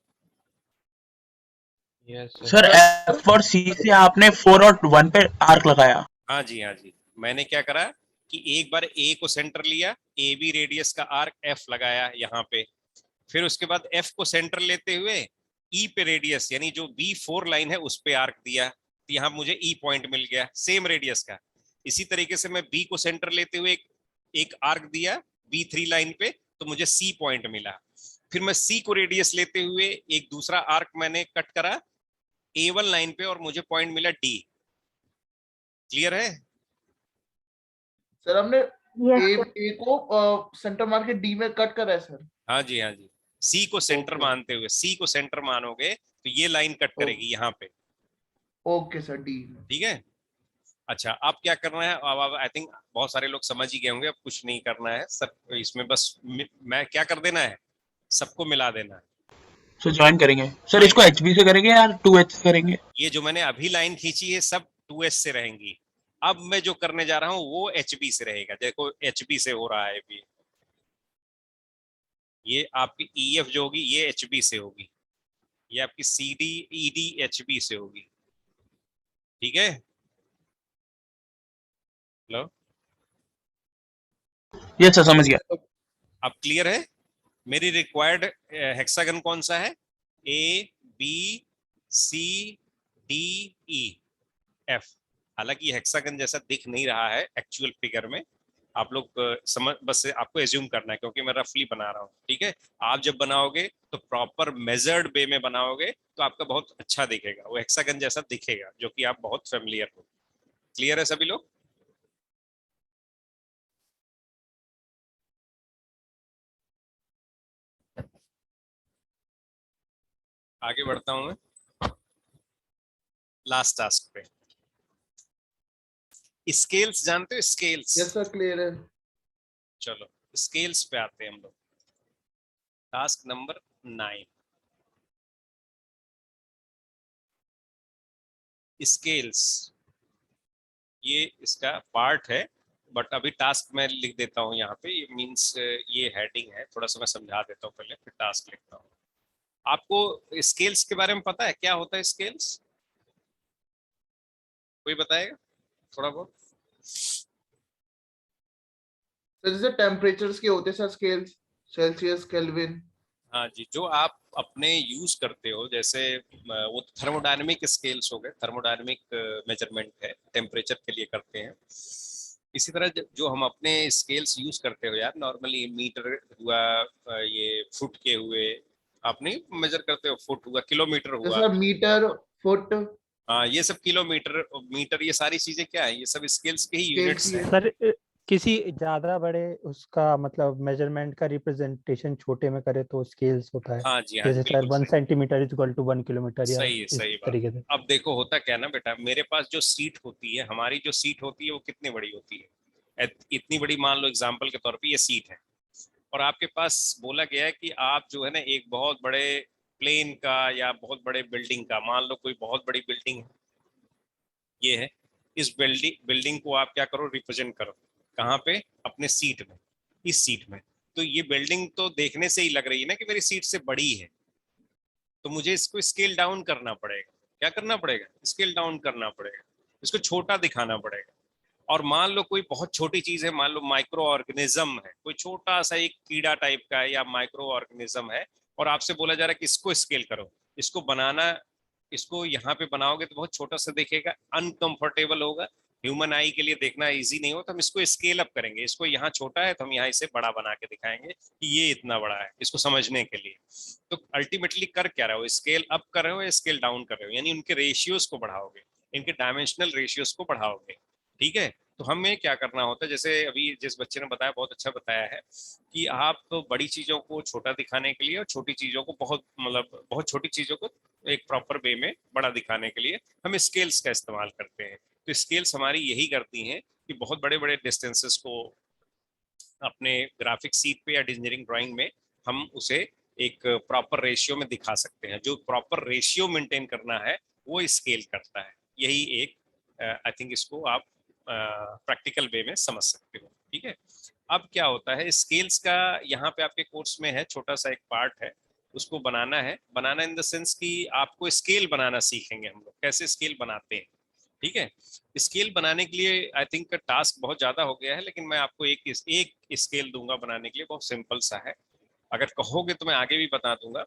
सर F और C से आपने 4 और 1 पे आर्क लगाया। हाँ जी, हाँ जी। मैंने क्या करा कि एक बार A को सेंटर लिया, ए बी रेडियस का आर्क F लगाया यहाँ पे, फिर उसके बाद F को सेंटर लेते हुए E पे रेडियस यानी जो B4 लाइन है उस पे आर्क दिया, तो यहाँ मुझे E पॉइंट मिल गया सेम रेडियस का। इसी तरीके से मैं B को सेंटर लेते हुए एक आर्क दिया B3 लाइन पे, तो मुझे C पॉइंट मिला। फिर मैं C को रेडियस लेते हुए एक दूसरा आर्क मैंने कट करा A1 लाइन पे और मुझे पॉइंट मिला D। क्लियर है? सर हमने Yes, ए sir. ए को सेंटर मार के डी में कट करा है सर। हाँ जी, हाँ जी। सी को सेंटर Okay. मानते हुए, सी को सेंटर मानोगे तो ये लाइन कट करेगी यहाँ पे। Okay sir, D. ठीक है? अच्छा, अब क्या करना है? अब आई थिंक बहुत सारे लोग समझ ही गए होंगे, अब कुछ नहीं करना है सर इसमें, बस मैं क्या कर देना है, सबको मिला देना है। सर ज्वाइन करेंगे सर, इसको HB से करेंगे या 2H से करेंगे? ये जो मैंने अभी लाइन खींची है सब 2S से रहेंगी। अब मैं जो करने जा रहा हूँ वो HB से रहेगा। देखो HB से हो रहा है अभी, ये आपकी EF जो होगी ये HB से होगी, ये आपकी CD ED HB से होगी। ठीक है? हेलो, यस सर, समझ गया। अब क्लियर है? मेरी रिक्वायर्ड हेक्सागन कौन सा है? A B C D E F। हालांकि हेक्सागन जैसा दिख नहीं रहा है एक्चुअल फिगर में, आप लोग समझ, बस आपको एज्यूम करना है क्योंकि मैं रफली बना रहा हूँ। ठीक है? आप जब बनाओगे तो प्रॉपर मेजर्ड वे में बनाओगे तो आपका बहुत अच्छा दिखेगा, वो हेक्सागन जैसा दिखेगा जो कि आप बहुत फेमिलियर हो। क्लियर है सभी लोग? आगे बढ़ता हूं मैं लास्ट टास्क पे। स्केल्स जानते हो? स्केल्स? यस सर, क्लियर है। चलो स्केल्स पे आते हैं हम लोग। Task number 9, scales. ये इसका पार्ट है, बट अभी टास्क मैं लिख देता हूँ यहाँ पे, ये मींस ये हेडिंग है, थोड़ा सा मैं समझा देता हूँ पहले, फिर टास्क लिखता हूँ। आपको स्केल्स के बारे में पता है? क्या होता है स्केल्स? कोई बताएगा थोड़ा बहुत? सर जैसे टेम्परेचर्स के होते हैं सर स्केल्स, सेल्सियस, केल्विन। हाँ जी, जो आप अपने यूज करते हो, जैसे वो थर्मोडायनेमिक स्केल्स हो गए, थर्मोडायनेमिक मेजरमेंट है, टेम्परेचर के लिए करते हैं। इसी तरह जो हम अपने स्केल्स यूज करते हो यार, नॉर्मली मीटर हुआ, ये फुट के हुए, आप नहीं मेजर करते हो, फुट हुआ, किलोमीटर हुआ। सर मीटर, फुट, हाँ ये सब किलोमीटर, मीटर, ये सारी चीजें क्या है? ये सब स्केल्स के ही यूनिट्स हैं। सर किसी ज्यादा बड़े उसका मतलब मेजरमेंट का रिप्रेजेंटेशन छोटे में करे तो स्केल्स होता है, हाँ जी, हाँ जी, जैसे सर बिल्कुल 1 सही। Centimetre is equal to 1 kilometre या सही है, इस सही बात। तरीके से। अब देखो होता क्या है ना बेटा, मेरे पास जो सीट होती है, हमारी जो सीट होती है वो कितनी बड़ी होती है, इतनी बड़ी, मान लो एग्जाम्पल के तौर पे ये सीट है, और आपके पास बोला गया है कि आप जो है ना एक बहुत बड़े प्लेन का या बहुत बड़े बिल्डिंग का, मान लो कोई बहुत बड़ी बिल्डिंग ये है, इस बिल्डिंग को आप क्या करो, रिप्रेजेंट करो कहाँ पे, अपने सीट में, इस सीट में। तो ये बिल्डिंग तो देखने से ही लग रही है ना कि मेरी सीट से बड़ी है, तो मुझे इसको स्केल डाउन करना पड़ेगा। क्या करना पड़ेगा? स्केल डाउन करना पड़ेगा, इसको छोटा दिखाना पड़ेगा। और मान लो कोई बहुत छोटी चीज है, मान लो माइक्रो ऑर्गेनिज्म है, कोई छोटा सा एक कीड़ा टाइप का है या माइक्रो ऑर्गेनिज्म है, और आपसे बोला जा रहा है कि इसको स्केल करो, इसको बनाना, इसको यहाँ पे बनाओगे तो बहुत छोटा सा दिखेगा, अनकंफर्टेबल होगा, ह्यूमन आई के लिए देखना इजी नहीं हो, तो हम इसको स्केल अप करेंगे, इसको यहाँ छोटा है तो हम यहाँ इसे बड़ा बना के दिखाएंगे कि ये इतना बड़ा है, इसको समझने के लिए। तो अल्टीमेटली कर क्या रहे हो, स्केल अप कर रहे हो या स्केल डाउन कर रहे हो, यानी उनके रेशियोज को बढ़ाओगे, इनके डायमेंशनल रेशियोज को बढ़ाओगे। ठीक है, तो हमें क्या करना होता है, जैसे अभी जिस बच्चे ने बताया, बहुत अच्छा बताया है कि आप तो बड़ी चीजों को छोटा दिखाने के लिए और छोटी चीजों को बहुत, मतलब बहुत छोटी चीजों को एक प्रॉपर वे में बड़ा दिखाने के लिए हम स्केल्स का इस्तेमाल करते हैं। तो स्केल्स हमारी यही करती हैं कि बहुत बड़े बड़े डिस्टेंसेस को अपने ग्राफिक सीट पे या इंजीनियरिंग ड्राइंग में हम उसे एक प्रॉपर रेशियो में दिखा सकते हैं। जो प्रॉपर रेशियो मेंटेन करना है वो स्केल करता है। यही एक आई थिंक इसको आप प्रैक्टिकल वे में समझ सकते हो। ठीक है, अब क्या होता है, स्केल्स का यहाँ पे आपके कोर्स में है, छोटा सा एक पार्ट है, उसको बनाना है। बनाना इन द सेंस कि आपको स्केल बनाना सीखेंगे हम लोग, कैसे स्केल बनाते हैं। ठीक है, स्केल बनाने के लिए आई थिंक टास्क बहुत ज्यादा हो गया है, लेकिन मैं आपको एक स्केल दूंगा बनाने के लिए, बहुत सिंपल सा है। अगर कहोगे तो मैं आगे भी बता दूंगा।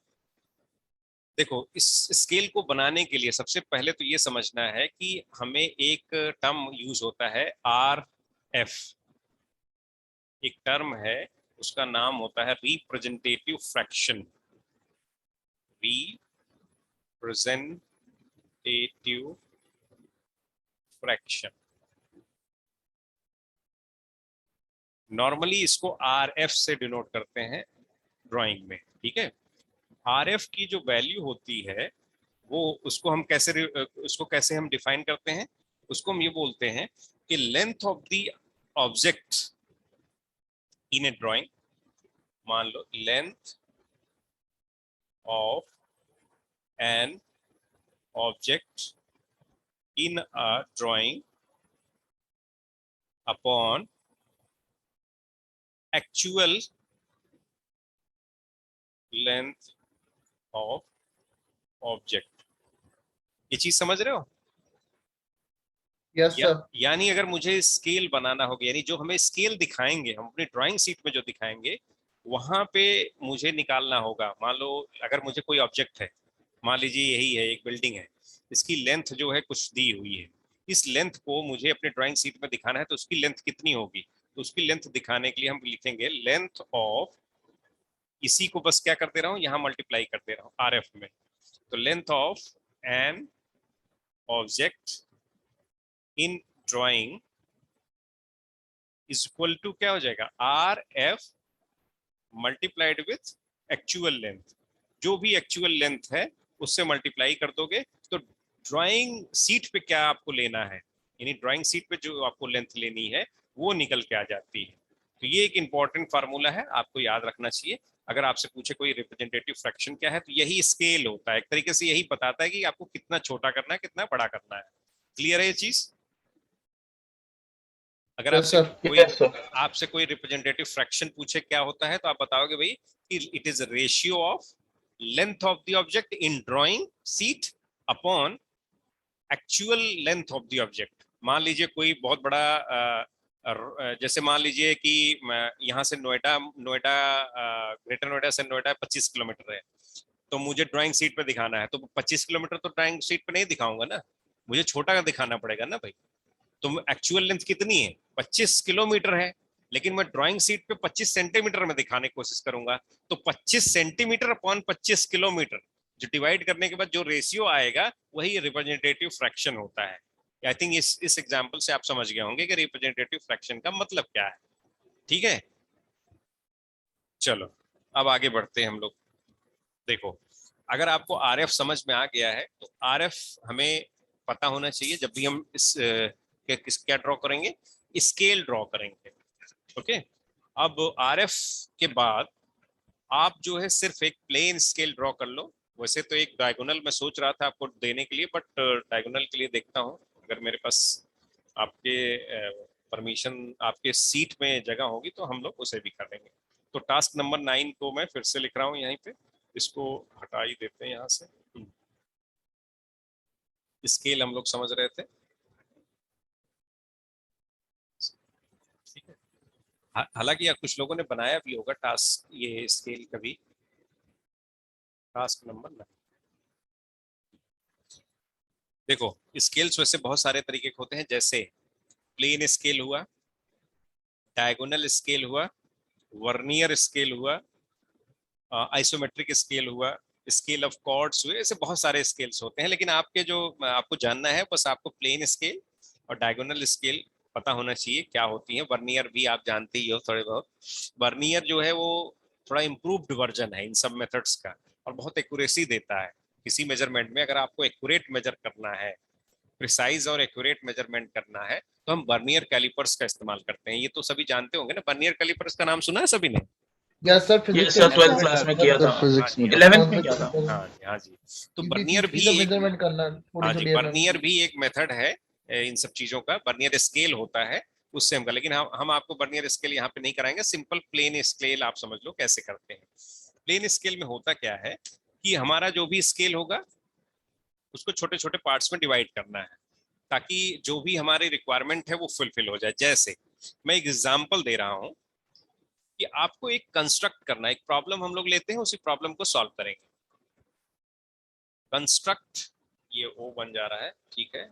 देखो, इस स्केल को बनाने के लिए सबसे पहले तो ये समझना है कि हमें एक टर्म यूज होता है RF। एक टर्म है, उसका नाम होता है representative fraction. Representative fraction, normally इसको RF से डिनोट करते हैं ड्राइंग में। ठीक है, RF की जो वैल्यू होती है वो, उसको कैसे हम डिफाइन करते हैं, उसको हम ये बोलते हैं कि length of the object in a drawing. मान लो length of an object in a drawing upon actual length of object. ये चीज समझ रहे हो? Yes sir. यानी अगर मुझे स्केल बनाना होगा, यानी जो हमें स्केल दिखाएंगे हम अपनी ड्राइंग सीट में जो दिखाएंगे, वहां पे मुझे निकालना होगा। मान लो अगर मुझे कोई ऑब्जेक्ट है, मान लीजिए यही है, एक बिल्डिंग है, इसकी लेंथ जो है कुछ दी हुई है, इस लेंथ को मुझे अपने ड्राइंग सीट में दिखाना है, तो उसकी लेंथ कितनी होगी? तो उसकी लेंथ दिखाने के लिए हम लिखेंगे लेंथ ऑफ, इसी को बस क्या करते रहो, यहाँ मल्टीप्लाई करते रहो RF में। तो length of an object in drawing is equal to क्या हो जाएगा, RF multiplied with actual length. जो भी एक्चुअल लेंथ है उससे मल्टीप्लाई कर दोगे, तो ड्राइंग सीट पे क्या आपको लेना है, यानी ड्राइंग सीट पे जो आपको लेंथ लेनी है वो निकल के आ जाती है। तो ये एक इंपॉर्टेंट फार्मूला है, आपको याद रखना चाहिए। अगर आपसे पूछे कोई रिप्रेजेंटेटिव फ्रैक्शन क्या है, तो यही स्केल होता है, एक तरीके से यही बताता है कि आपको कितना छोटा करना है, कितना बड़ा करना है। क्लियर है ये चीज? अगर आपसे कोई रिप्रेजेंटेटिव फ्रैक्शन पूछे क्या होता है, तो आप बताओगे भाई कि it is ratio of length of the object in drawing sheet upon actual length of the object. मान लीजिए कोई बहुत बड़ा जैसे मान लीजिए कि यहाँ से नोएडा ग्रेटर नोएडा से नोएडा 25 किलोमीटर है, तो मुझे ड्राइंग सीट पे दिखाना है, तो 25 किलोमीटर तो ड्राइंग सीट पे नहीं दिखाऊंगा ना, मुझे छोटा दिखाना पड़ेगा ना भाई। तो एक्चुअल लेंथ कितनी है, 25 किलोमीटर है, लेकिन मैं ड्राइंग सीट पे 25 सेंटीमीटर में दिखाने की कोशिश करूंगा, तो 25 सेंटीमीटर अपॉन 25 किलोमीटर जो डिवाइड करने के बाद जो रेशियो आएगा वही रिप्रेजेंटेटिव फ्रैक्शन होता है। आई थिंक इस एग्जांपल से आप समझ गए होंगे कि रिप्रेजेंटेटिव फ्रैक्शन का मतलब क्या है। ठीक है, चलो अब आगे बढ़ते हैं हम लोग। देखो, अगर आपको आरएफ समझ में आ गया है तो आरएफ हमें पता होना चाहिए जब भी हम इस क्या ड्रॉ करेंगे, स्केल ड्रॉ करेंगे। ओके, अब आरएफ के बाद आप जो है सिर्फ एक प्लेन स्केल ड्रॉ कर लो। वैसे तो एक डायगोनल मैं सोच रहा था आपको देने के लिए, बट डायगोनल के लिए देखता हूँ अगर मेरे पास आपके परमिशन, आपके सीट में जगह होगी तो हम लोग उसे भी कर लेंगे। तो टास्क नंबर 9 को मैं फिर से लिख रहा हूँ यहीं पे, इसको हटा ही देते हैं यहाँ से। स्केल हम लोग समझ रहे थे, ठीक है। हालांकि कुछ लोगों ने बनाया भी होगा टास्क, ये स्केल कभी, टास्क नंबर 9। देखो, स्केल्स वैसे बहुत सारे तरीके के होते हैं, जैसे प्लेन स्केल हुआ, डायगोनल स्केल हुआ, वर्नियर स्केल हुआ, आइसोमेट्रिक स्केल हुआ, स्केल ऑफ कॉर्ड्स हुए, ऐसे बहुत सारे स्केल्स होते हैं। लेकिन आपके जो आपको जानना है बस आपको प्लेन स्केल और डायगोनल स्केल पता होना चाहिए क्या होती है। वर्नियर भी आप जानते ही हो थोड़े बहुत। वर्नियर जो है वो थोड़ा इम्प्रूव्ड वर्जन है इन सब मेथड्स का और बहुत एक्यूरेसी देता है किसी मेजरमेंट में। अगर आपको एक्यूरेट मेजर करना है, प्रिसाइज और एक्यूरेट मेजरमेंट करना है, तो हम वर्नियर कैलिपर्स का इस्तेमाल करते हैं। ये तो सभी जानते होंगे ना, वर्नियर कैलिपर्स का नाम सुना है सभी ने? यस सर, ये फिजिक्स सर 12th क्लास में किया था, फिजिक्स में 11th में किया था। हाँ जी, हाँ जी। तो वर्नियर भी एक, मेजरमेंट करना हाँ जी, वर्नियर भी एक मेथड है इन सब चीजों का। वर्नियर स्केल होता है उससे हम, लेकिन हम आपको वर्नियर स्केल यहाँ पे नहीं कराएंगे। सिंपल प्लेन स्केल आप समझ लो कैसे करते हैं। प्लेन स्केल में होता क्या है कि हमारा जो भी स्केल होगा उसको छोटे छोटे पार्ट्स में डिवाइड करना है ताकि जो भी हमारी रिक्वायरमेंट है वो फुलफिल हो जाए। जैसे मैं एक एग्जांपल दे रहा हूं कि आपको एक कंस्ट्रक्ट करना है, एक प्रॉब्लम हम लोग लेते हैं, उसी प्रॉब्लम को सॉल्व करेंगे। कंस्ट्रक्ट, ये ओ बन जा रहा है, ठीक है।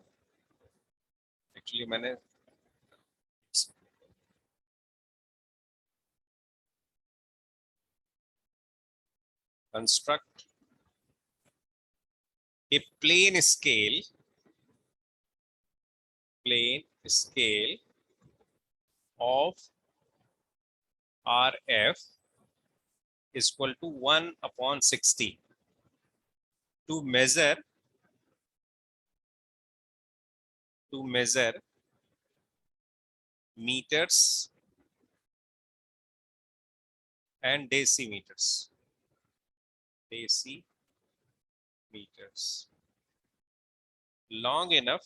एक्चुअली मैंने construct a plane scale of RF is equal to 1/60 to measure meters and decimeters. Long enough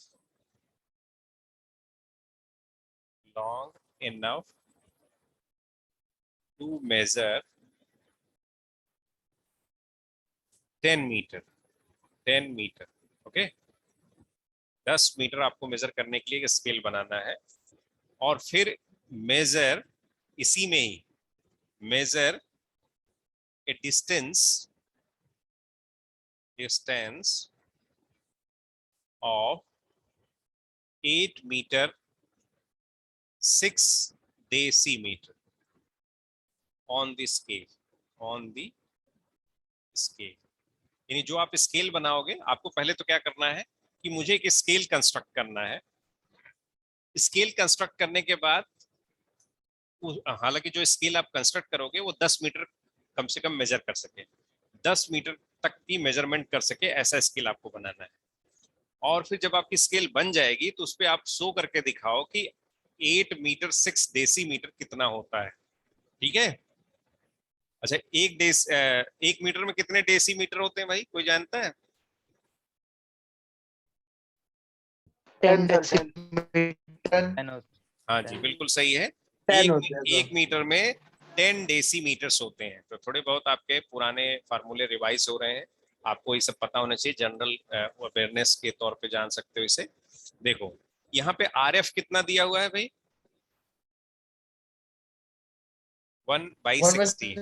to measure 10 metre. Okay, 10 metre आपको मेजर करने के लिए एक स्केल बनाना है और फिर मेजर, इसी में ही measure a distance of 8 meter 6 decimeter on the scale। यानी जो आप स्केल बनाओगे, आपको पहले तो क्या करना है कि मुझे एक स्केल कंस्ट्रक्ट करना है। स्केल कंस्ट्रक्ट करने के बाद, हालांकि जो स्केल आप कंस्ट्रक्ट करोगे वो 10 मीटर कम से कम मेजर कर सके, 10 मीटर तक की मेजरमेंट कर सके, ऐसा स्केल आपको बनाना है। और फिर जब आपकी स्केल बन जाएगी तो उस पर आप शो करके दिखाओ कि 8 मीटर 6 डेसीमीटर कितना होता है। ठीक है, अच्छा, एक मीटर में कितने डेसीमीटर होते हैं भाई, कोई जानता है? 10 हाँ जी, बिल्कुल सही है। एक मीटर में 10 डेसीमीटर्स होते हैं। तो थोड़े बहुत आपके पुराने फार्मूले रिवाइज हो रहे हैं, आपको ये सब पता होना चाहिए, जनरल अवेयरनेस के तौर पे जान सकते हो इसे। देखो यहाँ पे RF कितना दिया हुआ है भाई, 1/60।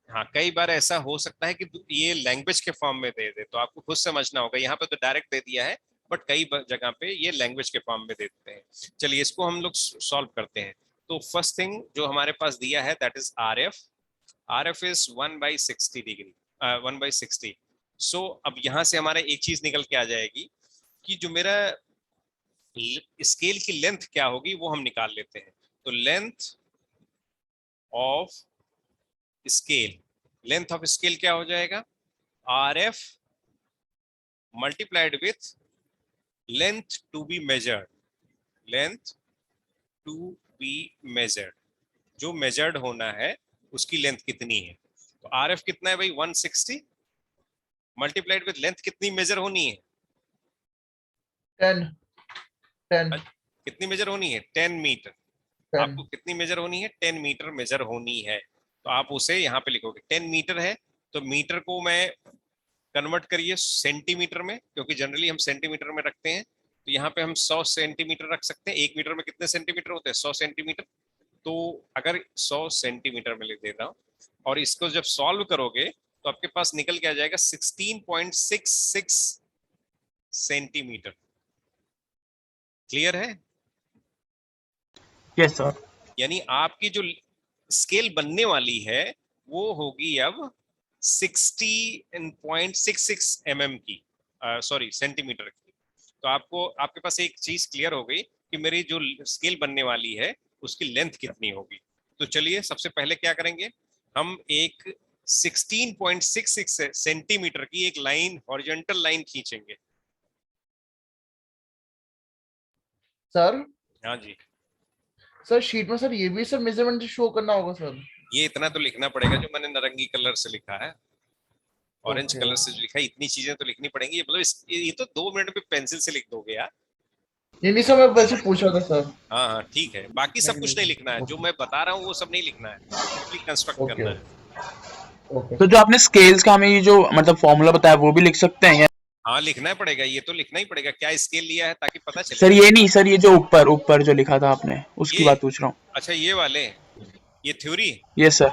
हाँ, कई बार ऐसा हो सकता है कि ये लैंग्वेज के फॉर्म में दे दे, तो आपको खुद समझना होगा। यहाँ पे तो डायरेक्ट दे दिया है, बट कई जगह पे ये लैंग्वेज के फॉर्म में देते हैं। चलिए इसको हम लोग सॉल्व करते हैं। तो फर्स्ट थिंग जो हमारे पास दिया है that is RF is 1/60 degree, 1/60। सो अब यहाँ से हमारा एक चीज निकल के आ जाएगी कि जो मेरा स्केल की लेंथ क्या होगी वो हम निकाल लेते हैं। तो length of scale, length of scale क्या हो जाएगा, RF multiplied with length to be measured, length to be measured, जो मेजर्ड होना है उसकी लेंथ कितनी है। तो RF कितना है भाई 160 मल्टीप्लाइड विथ लेंथ कितनी मेजर होनी है, 10 कितनी मेजर होनी है 10 मीटर। 10 आपको कितनी मेजर होनी है 10 मीटर मेजर होनी है। तो आप उसे यहाँ पे लिखोगे 10 मीटर है तो मीटर को मैं कन्वर्ट करिए सेंटीमीटर में, क्योंकि जनरली हम सेंटीमीटर में रखते हैं। तो यहाँ पे हम 100 सेंटीमीटर रख सकते हैं। 1 मीटर में कितने सेंटीमीटर होते हैं 100 सेंटीमीटर। तो अगर 100 सेंटीमीटर में लिख देता हूँ और इसको जब सॉल्व करोगे तो आपके पास निकल के आ जाएगा 16.66 सेंटीमीटर। क्लियर है? Yes sir. यानी आपकी जो स्केल बनने वाली है वो होगी अब 60.66 mm की, सॉरी सेंटीमीटर की। तो आपको आपके पास एक चीज क्लियर हो गई कि मेरी जो स्केल बनने वाली है उसकी लेंथ कितनी होगी। तो चलिए सबसे पहले क्या करेंगे, हम एक 16.66 सेंटीमीटर की एक लाइन, हॉरिजॉन्टल लाइन खींचेंगे। सर। हाँ जी सर शीट में सर ये भी सर मेजरमेंट शो करना होगा सर। ये इतना तो लिखना पड़ेगा जो मैंने नारंगी कलर से लिखा है, ऑरेंज Okay. कलर से जो लिखा है, इतनी चीजें तो लिखनी पड़ेंगी। ये मतलब ये तो 2 मिनट में पेंसिल से लिख दोगे यार। ये नहीं सर, मैं वैसे पूछ रहा था सर। हाँ हाँ ठीक है, बाकी सब नहीं, कुछ नहीं लिखना है, जो मैं बता रहा हूँ वो सब नहीं लिखना है, सिंपली कंस्ट्रक्ट ओके करना है। ओके तो जो आपने स्केल्स का हमें ये जो मतलब फॉर्मूला बताया वो भी लिख सकते हैं या? हाँ लिखना पड़ेगा, ये तो लिखना ही पड़ेगा क्या स्केल लिया है ताकि पता चले। सर ये नहीं सर, ये जो ऊपर ऊपर जो लिखा था आपने उसकी ये बात पूछ रहा हूँ। अच्छा ये वाले, ये theory yes sir.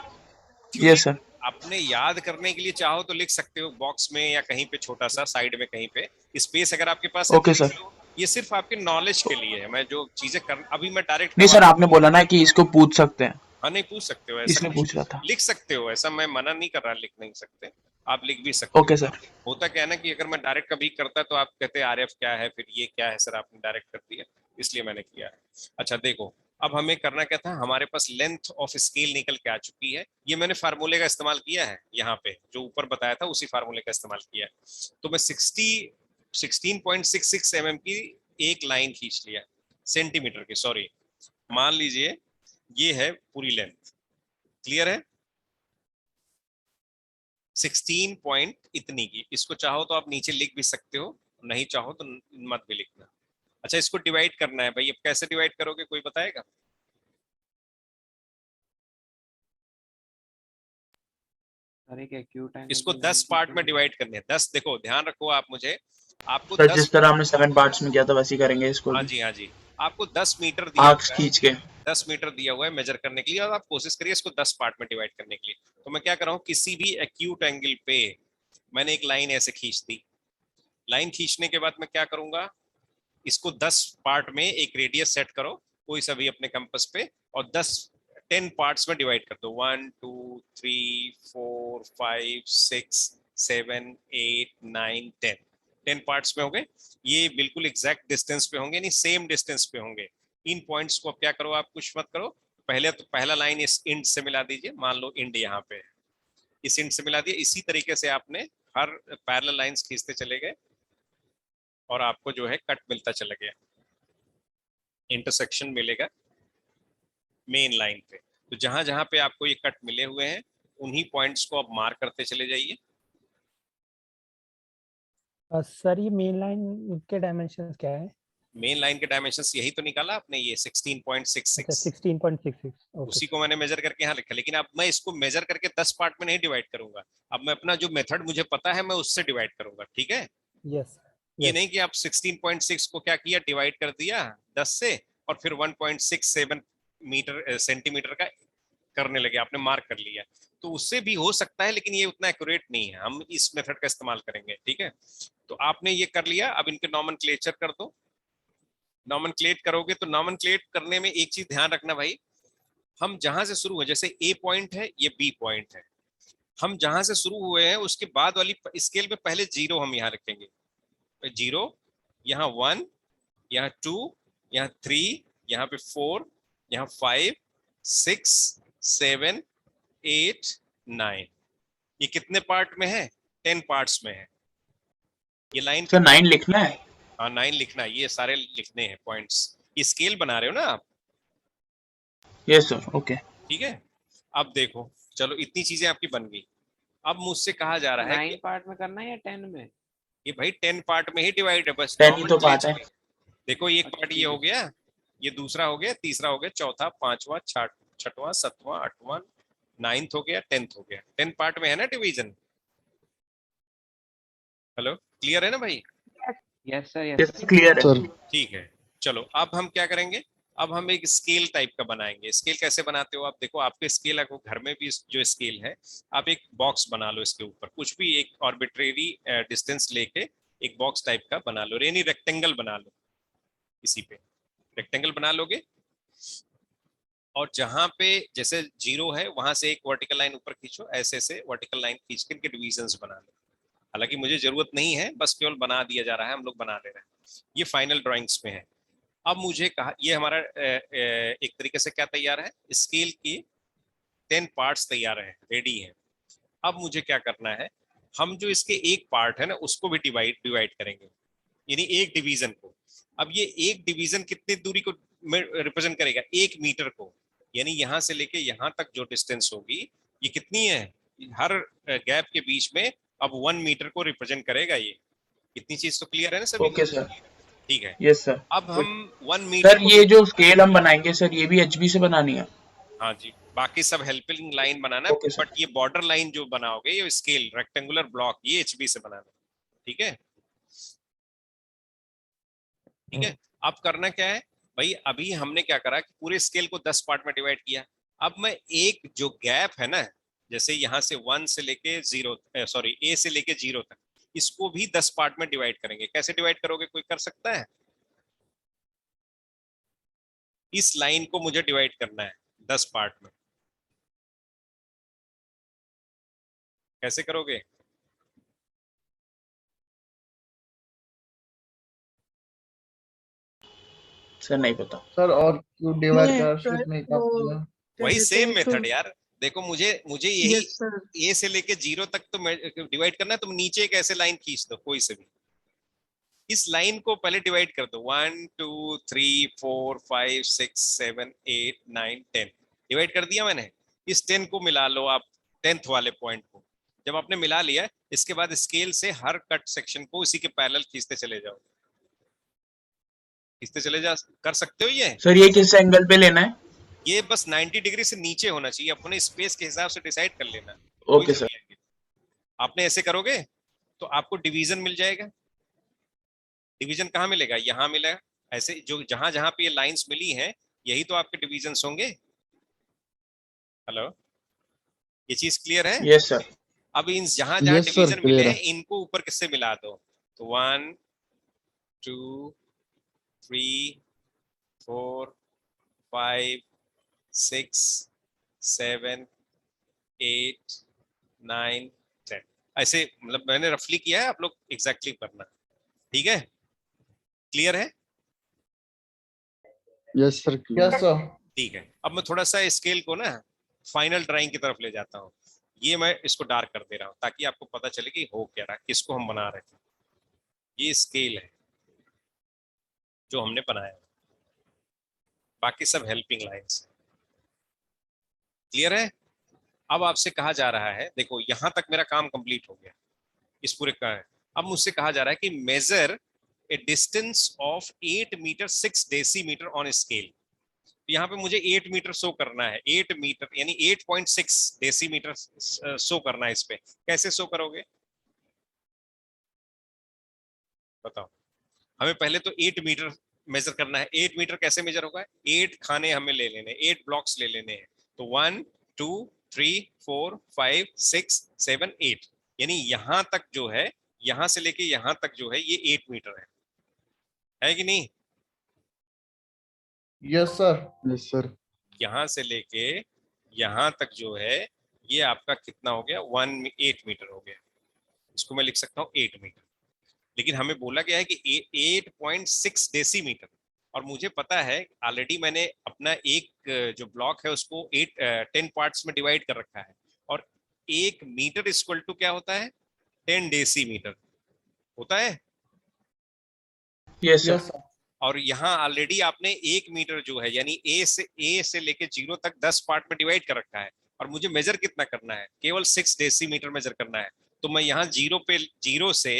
Yes sir. अपने याद करने के लिए चाहो तो लिख सकते हो बॉक्स में या कहीं पे छोटा सा साइड में कहीं पे स्पेस अगर आपके पास है तो ओके लिख सर। लो। ये सिर्फ आपके नॉलेज के लिए है, मैं जो चीजें कर अभी मैं डायरेक्ट नहीं सर, आपने बोला ना कि इसको पूछ सकते हैं, हाँ नहीं पूछ सकते हो, ऐसा इसलिए पूछ रहा था। लिख सकते हो, ऐसा मैं मना नहीं कर रहा, लिख नहीं सकते, आप लिख भी सकते ओके हो। सर। होता क्या है ना कि अगर मैं डायरेक्ट कभी करता तो आप कहते RF क्या है, फिर ये क्या है सर, आपने डायरेक्ट कर दिया इसलिए मैंने किया है। अच्छा देखो अब हमें करना क्या था, हमारे पास लेंथ ऑफ स्केल निकल के आ चुकी है। ये मैंने फार्मूले का इस्तेमाल किया है, यहाँ पे जो ऊपर बताया था उसी फार्मूले का इस्तेमाल किया है। तो मैं 16.66 mm की एक लाइन खींच लिया, सेंटीमीटर की, सॉरी मान लीजिए ये है पूरी लेंथ। क्लियर है? 16 पॉइंट इतनी की, इसको चाहो तो आप नीचे लिख भी सकते हो, नहीं चाहो तो मत भी लिखना। अच्छा इसको डिवाइड करना है भाई, अब कैसे डिवाइड करोगे कोई बताएगा? इसको 10 पार्ट में डिवाइड करने हैं। 10 देखो ध्यान रखो आप, मुझे आपको सर 10, जिस तरह हमने 7 पार्ट्स में किया था वैसे ही करेंगे इसको हाँ भी। जी हाँ जी, आपको 10 मीटर दिया आर्क्स हुआ है, खींच के 10 मीटर दिया हुआ है मेजर करने के लिए, और आप कोशिश करिए इसको 10 पार्ट में डिवाइड करने के लिए। तो मैं क्या कर रहा हूँ, किसी भी एक्यूट एंगल पे मैंने एक लाइन ऐसे खींच दी। लाइन खींचने के बाद मैं क्या करूंगा, इसको 10 पार्ट में एक रेडियस सेट करो कोई सा भी अपने कंपास पे, और 10 पार्ट्स में डिवाइड कर दो। 1 2 3 4 5 6 7 8 9 10 पार्ट्स में हो गए। ये बिल्कुल एग्जैक्ट डिस्टेंस पे होंगे, नहीं सेम डिस्टेंस पे होंगे। इन पॉइंट्स को अब क्या करो, आप कुछ मत करो, पहले तो पहला लाइन इस इंड से मिला दीजिए, मान लो इंड यहाँ पे है, इस इंड से मिला दिया। इसी तरीके से आपने हर पैरेलल लाइंस खींचते चले गए और आपको जो है कट मिलता चला गया, इंटरसेक्शन मिलेगा मेन लाइन पे। तो जहां जहां पे आपको ये कट मिले हुए हैं उन्हीं पॉइंट्स को आप मार्क करते चले जाइए। सर ये मेन लाइन के डायमेंशंस क्या है? मेन लाइन के डायमेंशंस यही तो निकाला आपने, ये 16.66। अच्छा 16.66। ओके उसी को मैंने मेजर करके यहाँ लिखा, लेकिन अब मैं इसको मेजर करके 10 पार्ट में नहीं डिवाइड करूंगा। अब मैं अपना जो मेथड मुझे पता है मैं उससे डिवाइड करूंगा, ठीक है? यस। ये नहीं कि आप 16.6 को क्या किया, डिवाइड कर दिया 10 से और फिर 1.67 मीटर सेंटीमीटर का करने लगे, आपने मार्क कर लिया। तो उससे भी हो सकता है लेकिन ये उतना एक्यूरेट नहीं है, हम इस मेथड का इस्तेमाल करेंगे, ठीक है? तो आपने ये कर लिया, अब इनके नॉमेनक्लेचर कर दो। नॉमेनक्लेट करोगे तो नॉमेनक्लेट करने में एक चीज ध्यान रखना भाई, हम जहां से शुरू हुए, जैसे ए पॉइंट है ये बी पॉइंट है, हम जहां से शुरू हुए हैं उसके बाद वाली स्केल पे पहले 0 हम यहाँ रखेंगे, 0, यहाँ 1, यहाँ 2, यहाँ 3, यहाँ पे 4, यहाँ 5, 6, 7, 8, 9। ये कितने पार्ट में है? 10 पार्ट्स में है। ये लाइन सर 9 लिखना है? हाँ 9 लिखना है, ये सारे लिखने हैं पॉइंट्स। ये स्केल बना रहे हो ना आप? Yes sir, okay. ठीक है, अब देखो, चलो इतनी चीजें आपकी बन गई। अब मुझसे कहा जा रहा है 9 पार्ट में करना है या 10 में? ये भाई 10 पार्ट में ही डिवाइड है, बस 10 ही तो पार्ट है। देखो एक पार्ट ये हो गया, ये दूसरा हो गया, तीसरा हो गया, चौथा, पांचवा, छठवां, सातवां, आठवां, 9th हो गया, 10th हो गया। 10 पार्ट में है ना डिवीजन। हेलो, क्लियर है ना भाई? यस सर, यस क्लियर है। ठीक है, चलो अब हम क्या करेंगे, अब हम एक स्केल टाइप का बनाएंगे। स्केल कैसे बनाते हो आप? देखो आपके स्केल को घर में भी जो स्केल है, आप एक बॉक्स बना लो, इसके ऊपर कुछ भी एक आर्बिट्रेरी डिस्टेंस लेके एक बॉक्स टाइप का बना लो, यानी रेक्टेंगल बना लो। इसी पे रेक्टेंगल बना लोगे, और जहां पे जैसे 0 है वहां से एक वर्टिकल लाइन ऊपर खींचो, ऐसे से वर्टिकल लाइन खींच के इनके डिविजन्स बना लो। हालांकि मुझे जरूरत नहीं है, बस केवल बना दिया जा रहा है, हम लोग बना ले रहे हैं। ये फाइनल ड्राइंग्स में है। अब मुझे कहा, ये हमारा एक तरीके से क्या तैयार है, स्केल की 10 पार्ट्स तैयार है, रेडी है। अब मुझे क्या करना है, हम जो इसके एक पार्ट है ना उसको भी डिवाइड करेंगे, यानी एक डिवीजन को। अब ये एक डिवीजन कितनी दूरी को रिप्रेजेंट करेगा? 1 मीटर को, यानी यहां से लेके यहां तक जो डिस्टेंस होगी ये कितनी है, हर गैप के बीच में अब 1 मीटर को रिप्रेजेंट करेगा ये। इतनी चीज तो क्लियर है ना सभी? Okay sir. ठीक है, यस सर। अब हम 1 मीटर सर ये जो स्केल हम बनाएंगे सर, ये भी HB से बनानी है? हाँ जी, बाकी सब हेल्पिंग लाइन बनाना Okay, है, बट ये बॉर्डर लाइन जो बनाओगे, ये स्केल रेक्टेंगुलर ब्लॉक, ये HB से बनाना। ठीक है, ठीक है। अब करना क्या है भाई, अभी हमने क्या करा कि पूरे स्केल को 10 पार्ट में डिवाइड किया। अब मैं एक जो गैप है ना, जैसे यहां से 1 से लेके 0, सॉरी A से लेके 0 तक, इसको भी 10 पार्ट में डिवाइड करेंगे। कैसे डिवाइड करोगे, कोई कर सकता है? इस लाइन को मुझे डिवाइड करना है 10 पार्ट में, कैसे करोगे? सर नहीं पता सर और क्यों डिवाइड नहीं, कर शीट में काम वो किया? वही कैसे सेम तो मेथड यार। देखो मुझे यही यस सर, A से लेके 0 तक तो डिवाइड करना है। तुम नीचे एक ऐसे लाइन खींच दो कोई से भी, इस लाइन को पहले डिवाइड कर दो, 1 2 3 4 5 6 7 8 9 10 डिवाइड कर दिया मैंने। इस 10 को मिला लो आप 10th वाले पॉइंट को। जब आपने मिला लिया, इसके बाद स्केल से हर कट सेक्शन को इसी के पैरेलल खींचते चले जाओ, खींचते चले जा, कर सकते हो ये? सर ये किस एंगल पे लेना है? ये बस 90 डिग्री से नीचे होना चाहिए, अपने स्पेस के हिसाब से डिसाइड कर लेना। Okay sir. आपने ऐसे करोगे तो आपको डिवीजन मिल जाएगा। डिवीजन कहाँ मिलेगा? यहाँ मिलेगा। ऐसे जो जहां जहां पे ये लाइंस मिली हैं, यही तो आपके डिविजन्स होंगे। हेलो, ये चीज क्लियर है? Yes sir. अब इन जहां जहां Yes, sir, डिवीजन मिले clear हैं, इनको ऊपर किससे मिला दो, तो 1 2 3 4 5 6 7 8 9 10 ऐसे, मतलब मैंने रफली किया है, आप लोग एग्जैक्टली करना। ठीक है, क्लियर है? Yes sir, yes sir. ठीक है, अब मैं थोड़ा सा स्केल को ना फाइनल ड्राइंग की तरफ ले जाता हूँ। ये मैं इसको डार्क कर दे रहा हूँ ताकि आपको पता चले कि हो क्या रहा है, किसको हम बना रहे थे। ये स्केल है जो हमने बनाया, बाकी सब हेल्पिंग लाइंस। क्लियर है? अब आपसे कहा जा रहा है, देखो यहां तक मेरा काम कंप्लीट हो गया इस पूरे का है। अब मुझसे कहा जा रहा है कि measure a distance of 8 metre 6 decimetre on scale. यहाँ पे मुझे 8 मीटर शो करना है, 8 मीटर यानी 8.6 डेसीमीटर शो करना है। इस पे कैसे शो करोगे बताओ? हमें पहले तो 8 मीटर मेजर करना है। 8 मीटर कैसे मेजर होगा? 8 खाने हमें ले लेने, 8 ब्लॉक्स ले लेने हैं। तो 1 2 3 4 5 6 7 8, यानी यहां तक जो है, यहां से लेके यहां तक जो है, ये 8 मीटर है कि नहीं? Yes sir, yes sir. यहां से लेके यहां तक जो है, ये आपका कितना हो गया? 8 मीटर हो गया। इसको मैं लिख सकता हूँ 8 मीटर। लेकिन हमें बोला गया है कि 8.6 डेसीमीटर, और मुझे पता है ऑलरेडी मैंने अपना एक जो ब्लॉक है उसको 10 पार्ट्स में डिवाइड कर रखा है, और 1 मीटर इक्वल टू क्या होता है, 10 डेसीमीटर होता है। Yes sir. Yes sir. और यहाँ ऑलरेडी आपने 1 मीटर जो है यानी ए से लेके 0 तक 10 पार्ट में डिवाइड कर रखा है, और मुझे मेजर कितना करना है, केवल 6 डेसीमीटर मेजर करना है। तो मैं यहाँ 0 से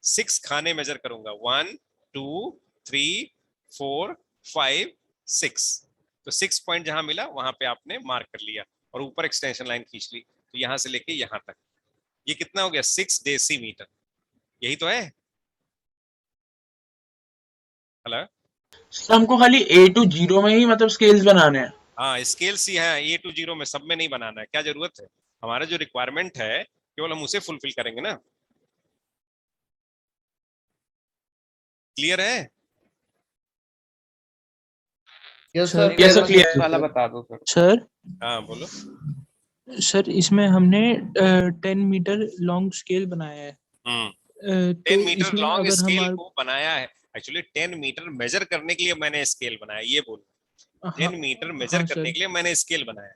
6 खाने मेजर करूंगा, 1 2 3 4 5 6। तो 6 पॉइंट जहां मिला वहां पे आपने मार्क कर लिया और ऊपर एक्सटेंशन लाइन खींच ली, तो यहां से लेके यहां तक ये कितना हो गया, 6 डेसीमीटर। यही तो है। हेलो, सर हमको खाली A to 0 में ही मतलब स्केल्स बनाने हैं। हाँ स्केल्स ही है, A to 0 में, सब में नहीं बनाना है, क्या जरूरत है, हमारा जो रिक्वायरमेंट है केवल हम उसे फुलफिल करेंगे ना। क्लियर है? Yes sir, sir. Yes sir बस क्लियर नेक्स्ट वाला बता दो सर। सर हाँ बोलो। सर इसमें हमने 10 मीटर लॉन्ग स्केल बनाया है। 10 तो मीटर इसमें लॉन्ग अगर स्केल हमारे को बनाया है, एक्चुअली 10 मीटर मेजर करने के लिए मैंने स्केल बनाया, ये बोलो, 10 मीटर मेजर हाँ करने सर, के लिए मैंने स्केल बनाया।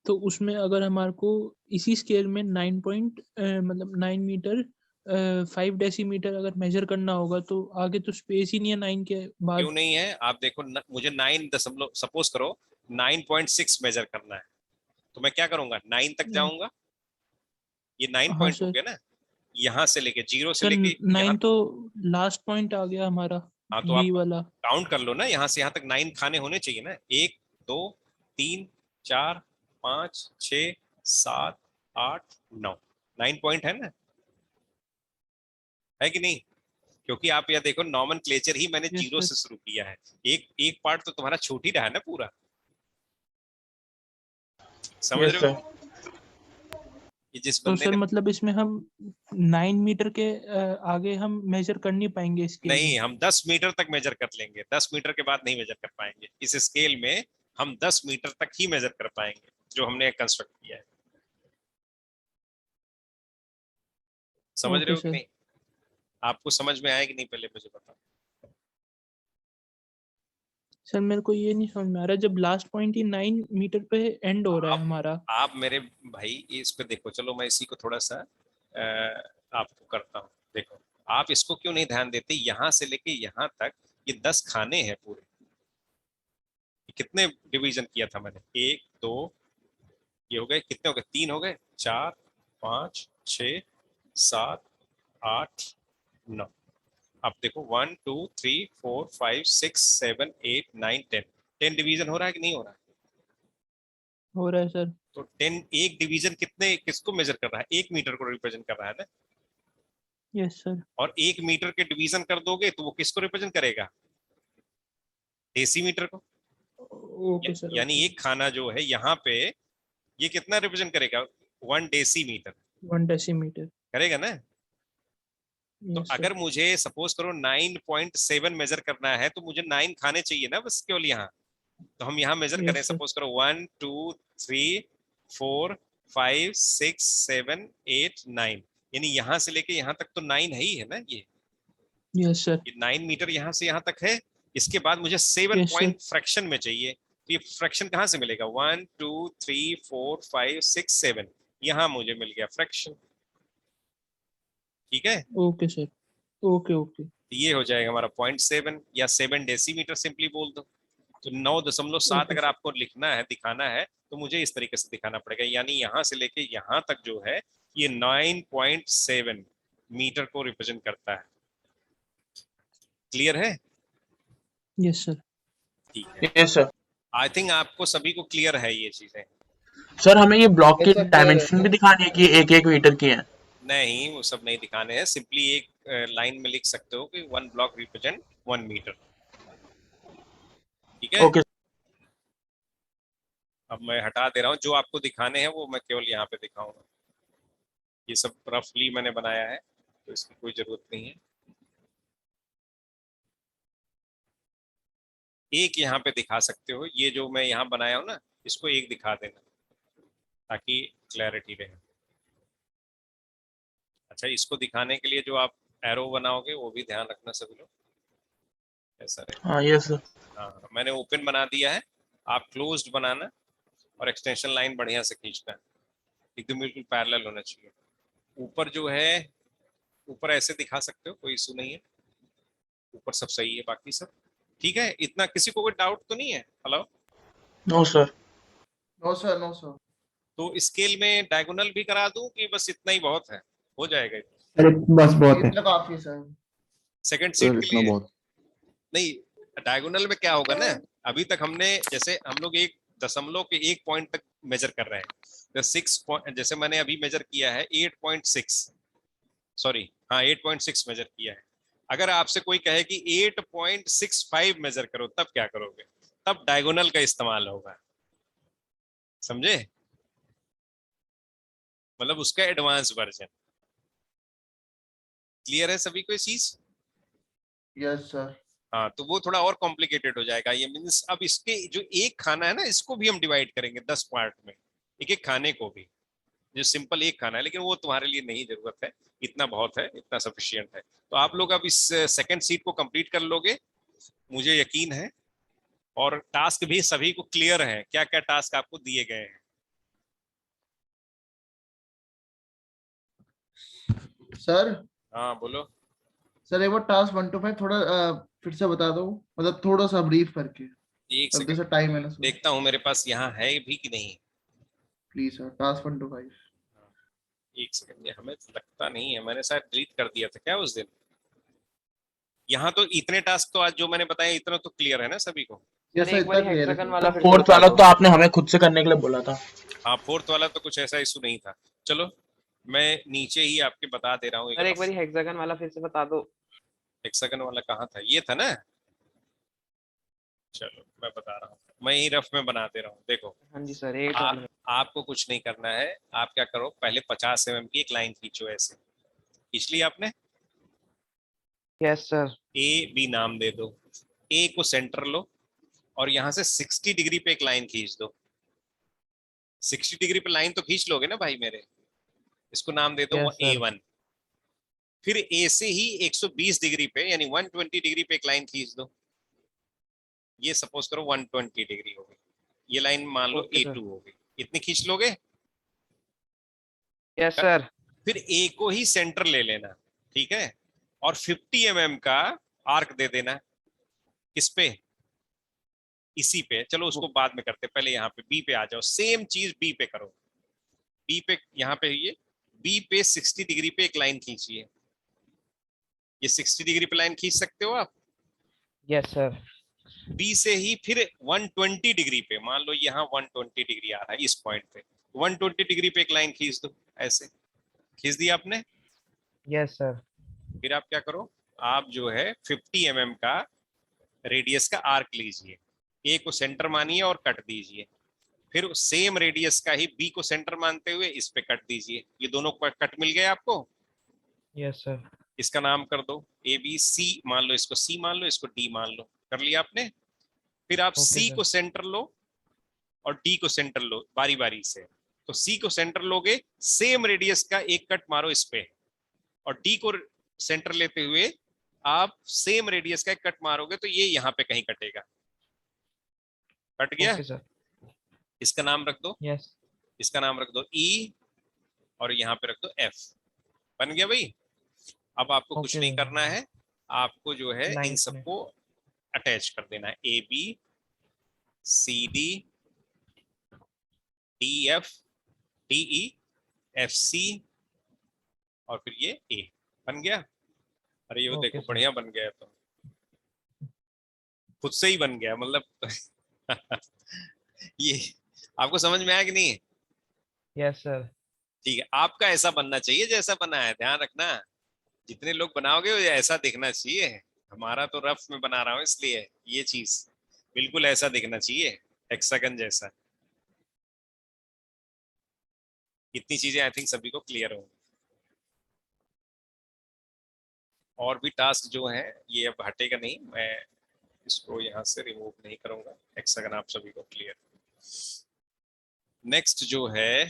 तो उसमें अगर हमारे को इसी स्केल में 9 मीटर 5 डेसीमीटर अगर मेजर करना होगा तो आगे तो स्पेस ही नहीं है 9 के बाद। क्यों नहीं है, आप देखो मुझे 9 दशमलव सपोज करो 9.6 मेजर करना है, तो मैं क्या करूंगा, 9 तक जाऊंगा, ये 9 हाँ पॉइंट हो सर। गया ना, यहाँ से लेके 0 से सर लेके यहाँ। 9 तो लास्ट पॉइंट आ गया हमारा, हाँ तो बी आप वाला। काउंट कर लो ना, यहाँ से यहाँ तक 9 खाने होने चाहिए ना, 1 2 3 4 5 6 7 8 9, 9 पॉइंट है ना, है कि नहीं? क्योंकि आप यह देखो नॉमेनक्लेचर ही मैंने यस 0 सर। से शुरू किया है, एक पार्ट तो तुम्हारा छूट ही रहा है ना पूरा, समझ यस रहे हो? सर। कि जिस तो बंदे सर ने, मतलब इसमें हम 9 मीटर के आगे हम मेजर कर नहीं पाएंगे स्केल नहीं में। हम 10 मीटर तक मेजर कर लेंगे, 10 मीटर के बाद नहीं मेजर कर पाएंगे, इस स्केल में हम 10 मीटर तक ही मेजर कर पाएंगे जो हमने कंस्ट्रक्ट किया है। समझ रहे ओके हो कि सर। नहीं? आपको समझ में आया कि नहीं, पहले मुझे बताओ। सर मेरे को ये नहीं समझ में आ रहा, जब लास्ट पॉइंट ही 9 मीटर पे एंड हो रहा है हमारा। आप मेरे भाई इस पे देखो, चलो मैं इसी को थोड़ा सा आपको करता हूँ, देखो आप इसको क्यों नहीं ध्यान देते, यहाँ से लेके यहाँ तक ये 10 खाने हैं पूरे, कितने डिवीजन किया था मैंने, 1 2, ये हो गए, कितने हो गए, 3 हो गए, 4 5 6 7 8 9, अब देखो 1 2 3 4 5 6 7 8 9 10, 10 डिवीजन हो रहा है कि नहीं हो रहा है? हो रहा है सर। तो 10, एक डिवीजन कितने, किसको मेजर कर रहा है, 1 मीटर को रिप्रेजेंट कर रहा है ना, यस सर। और 1 मीटर के डिवीजन कर दोगे तो वो किसको रिप्रेजेंट करेगा, डेसीमीटर को। Okay sir. यानी एक खाना जो है यहाँ पे ये कितना रिप्रेजेंट करेगा, 1 डेसीमीटर 1 डेसीमीटर। करेगा ना। तो यस सर। अगर मुझे सपोज करो 9.7 मेजर करना है तो मुझे 9 खाने चाहिए ना बस केवल यहाँ, तो हम यहाँ मेजर करें, यस सर। सपोज करो 1 2 3 4 5 6 7 8 9, यानी यहाँ से लेके यहाँ तक तो 9 है ही है ना, यस सर। ये 9 मीटर यहाँ से यहाँ तक है। इसके बाद मुझे 7 यस सर। पॉइंट फ्रैक्शन में चाहिए, तो ये फ्रैक्शन कहाँ से मिलेगा, 1 2 3 4 5 6 7, यहाँ मुझे मिल गया फ्रैक्शन, ठीक है। Okay sir. Okay okay. ये हो जाएगा हमारा 0.7 या 7 डेसीमीटर सिंपली बोल दो। तो 9.7 ओके अगर सर। आपको लिखना है, दिखाना है, तो मुझे इस तरीके से दिखाना पड़ेगा, यानी यहाँ से लेके यहाँ तक जो है ये 9.7 मीटर को रिप्रेजेंट करता है। क्लियर है? Yes sir. ठीक है, यस सर। आई थिंक आपको सभी को क्लियर है ये चीजें। सर हमें ये ब्लॉक यस की सर, clear है डायमेंशन भी सर। दिखानी है कि एक एक मीटर की है। नहीं वो सब नहीं दिखाने हैं, सिंपली एक लाइन में लिख सकते हो कि 1 ब्लॉक रिप्रेजेंट 1 मीटर, ठीक है। ओके। अब मैं हटा दे रहा हूँ, जो आपको दिखाने हैं वो मैं केवल यहाँ पे दिखाऊंगा, ये सब रफली मैंने बनाया है तो इसकी कोई जरूरत नहीं है। एक यहाँ पे दिखा सकते हो, ये जो मैं यहाँ बनाया हूँ ना, इसको एक दिखा देना ताकि क्लैरिटी रहे। अच्छा, इसको दिखाने के लिए जो आप एरो बनाओगे वो भी ध्यान रखना सभी लोग, ऐसा रहेगा। हाँ यस सर। हाँ मैंने ओपन बना दिया है, आप क्लोज्ड बनाना और एक्सटेंशन लाइन बढ़िया से खींचना है, एकदम बिल्कुल पैरेलल होना चाहिए। ऊपर जो है, ऊपर ऐसे दिखा सकते हो, कोई इशू नहीं है, ऊपर सब सही है, बाकी सब ठीक है। इतना किसी को कोई डाउट तो नहीं है? Hello? No sir. No sir, no sir. तो स्केल में डायगोनल भी करा दूं कि बस इतना ही बहुत है, हो जाएगा? अरे बस बहुत है इतना काफी है सर। सेकंड सीट के इतना लिए बहुत। नहीं, डायगोनल में क्या होगा ना, अभी तक हमने जैसे हम लोग 1 दशमलव के 1 पॉइंट तक मेजर कर रहे हैं, तो 6 जैसे मैंने अभी मेजर किया है 8.6, सॉरी हाँ 8.6 मेजर किया है। अगर आपसे कोई कहे कि 8.65 मेजर करो तब क्या करोगे? तब डायगोनल का इस्तेमाल होगा, समझे? मतलब उसका एडवांस वर्जन। क्लियर है सभी को ये चीज? Yes sir. हाँ तो वो थोड़ा और कॉम्प्लिकेटेड हो जाएगा। ये मीन्स अब इसके जो एक खाना है ना, इसको भी हम डिवाइड करेंगे 10 पार्ट में, एक एक खाने को भी। जो सिंपल एक खाना है, लेकिन वो तुम्हारे लिए नहीं जरूरत है, इतना बहुत है, इतना सफिशियंट है। तो आप लोग अब इस सेकंड सीट को कंप्लीट कर लोगे, मुझे यकीन है। और टास्क भी सभी को क्लियर है, क्या क्या टास्क आपको दिए गए हैं? सर हाँ बोलो। सर एक बार टास्क 1 to 5 थोड़ा फिर से बता दो, मतलब थोड़ा सा ब्रीफ करके। एक अब जैसे सेकंड टाइम है ना सर। देखता हूँ मेरे पास यहाँ है भी कि नहीं। Please sir, task 1 to 5। एक सेकंड, ये हमें लगता नहीं है, मैंने शायद डिलीट कर दिया था क्या उस दिन। यहाँ तो इतने टास्क तो आज जो मैंने बताया इतना तो क्लियर है ना सभी को? यस सर, एक इतना बार क्लियर है हेक्सागन सर। वाला फिर से फोर्थ बता वाला दो। तो आपने हमें खुद से करने के लिए बोला था। हाँ फोर्थ वाला तो कुछ ऐसा इशू नहीं था। चलो मैं नीचे ही आपके बता दे रहा हूँ सर एक एक बार हेक्सागन वाला फिर से बता दो। सेकंड वाला कहाँ था, ये था ना? चलो मैं बता रहा हूँ, मैं ही रफ में बना दे रहा हूँ, देखो। हाँ जी सर, 8 वाला। आपको कुछ नहीं करना है, आप क्या करो, पहले 50 mm की एक लाइन खींचो, ऐसे खींच ली आपने? Yes sir. ए बी नाम दे दो, ए को सेंटर लो और यहाँ से 60 डिग्री पे एक लाइन खींच दो। 60 डिग्री पे लाइन तो खींच लोगे ना भाई मेरे? इसको नाम दे दो यस सर। A1। फिर ए से ही 120 डिग्री पे यानी 120 डिग्री पे एक लाइन खींच दो। ये सपोज करो 120 डिग्री हो गई, ये लाइन मान लो ओके सर। A2 हो गई। इतनी खींच लोगे? Yes sir. फिर ए को ही सेंटर ले लेना, ठीक है, और 50 mm का आर्क दे देना। किस पे? इसी पे। चलो उसको बाद में करते, पहले यहाँ पे बी पे आ जाओ, सेम चीज बी पे करो। बी पे यहाँ पे ये बी पे 60 डिग्री पे एक लाइन खींचिए। ये 60 डिग्री पे लाइन खींच सकते हो आप? Yes sir. बी से ही फिर 120 डिग्री पे, मान लो यहाँ 120 डिग्री आ रहा है इस पॉइंट पे, 120 डिग्री पे एक लाइन खींच दो, ऐसे खींच दिया आपने। Yes sir. फिर आप क्या करो, आप जो है 50 mm का रेडियस का आर्क लीजिए, ए को सेंटर मानिए और कट दीजिए। फिर सेम रेडियस का ही बी को सेंटर मानते हुए इस पे कट दीजिए। ये दोनों कट मिल गए आपको? Yes sir. इसका नाम कर दो ए बी सी, मान लो इसको सी मान लो, इसको डी मान लो, कर लिया आपने। फिर आप ओके सी सर। को सेंटर लो और डी को सेंटर लो बारी बारी से। तो सी को सेंटर लोगे, सेम रेडियस का एक कट मारो इस पे, और डी को सेंटर लेते हुए आप सेम रेडियस का एक कट मारोगे तो ये यहाँ पे कहीं कटेगा। कट गया? Okay sir. इसका नाम रख दो, यस। इसका नाम रख दो ई, और यहाँ पे रख दो एफ। बन गया भाई? अब आपको कुछ ओके नहीं सर। करना है, आपको जो है इन लाइन सबको अटैच कर देना है, A B C D D F D E F C और फिर ये ए। बन गया? अरे ये ओके देखो सर। बढ़िया बन गया, तो खुद से ही बन गया मतलब ये आपको समझ में आया कि नहीं? Yes sir. ठीक है, आपका ऐसा बनना चाहिए जैसा बना है, ध्यान रखना। जितने लोग बनाओगे वो ऐसा दिखना चाहिए। हमारा तो रफ में बना रहा हूँ इसलिए ये चीज बिल्कुल ऐसा दिखना चाहिए, हेक्सागन जैसा। इतनी चीजें आई थिंक सभी को क्लियर होंगी। और भी टास्क जो हैं ये अब हटेगा नहीं, मैं इसको यहाँ से रिमूव नहीं करूंगा। हेक्सागन आप सभी को क्लियर। नेक्स्ट जो है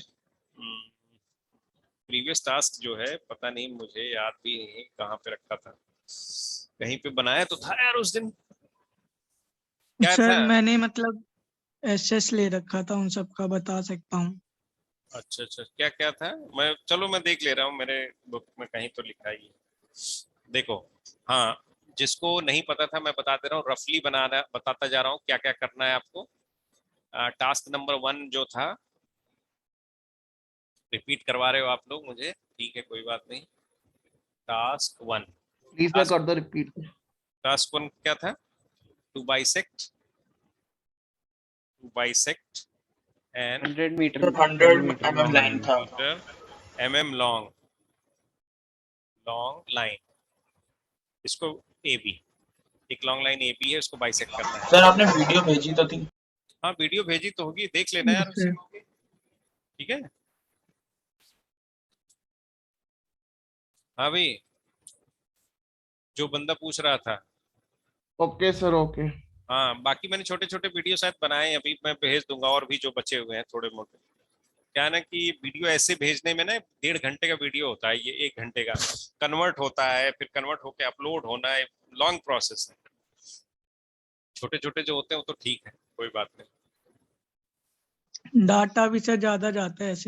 प्रीवियस टास्क जो है पता नहीं, मुझे याद भी नहीं कहाँ पे रखा था, कहीं पे बनाया तो था यार उस दिन। क्या सर था? मैंने मतलब एसएस ले रखा था, उन सब का बता सकता हूँ। अच्छा अच्छा, क्या क्या था? मैं चलो मैं देख ले रहा हूँ, मेरे बुक में कहीं तो लिखा ही है। देखो, हाँ, जिसको नहीं पता था मैं बता दे रहा हूँ, रफली बताता जा रहा हूँ क्या क्या करना है आपको। टास्क नंबर 1 जो था, रिपीट करवा रहे हो आप लोग मुझे, ठीक है कोई बात नहीं। टास्क 1, प्लीज मैं कर दो रिपीट। टास्क 1 क्या था? To bisect and 100 metre 100 mm line था। mm लॉन्ग लाइन, इसको AB, एक लॉन्ग लाइन AB है, उसको बाइसेक्ट करना है। सर आपने वीडियो भेजी तो थी। हाँ वीडियो भेजी तो होगी, देख लेना यार उसी में, ठीक है। हाँ भाई, जो बंदा पूछ रहा था। Okay sir okay. हाँ बाकी मैंने छोटे छोटे वीडियो शायद बनाए हैं, अभी मैं भेज दूंगा, और भी जो बचे हुए हैं थोड़े मोटे। क्या है ना कि वीडियो ऐसे भेजने में ना 1.5 घंटे का वीडियो होता है, ये 1 घंटे का कन्वर्ट होता है, फिर कन्वर्ट होके अपलोड होना है, लॉन्ग प्रोसेस है। छोटे छोटे जो होते हैं वो तो ठीक है, कोई बात नहीं। डाटा भी सर ज्यादा जाता है ऐसे।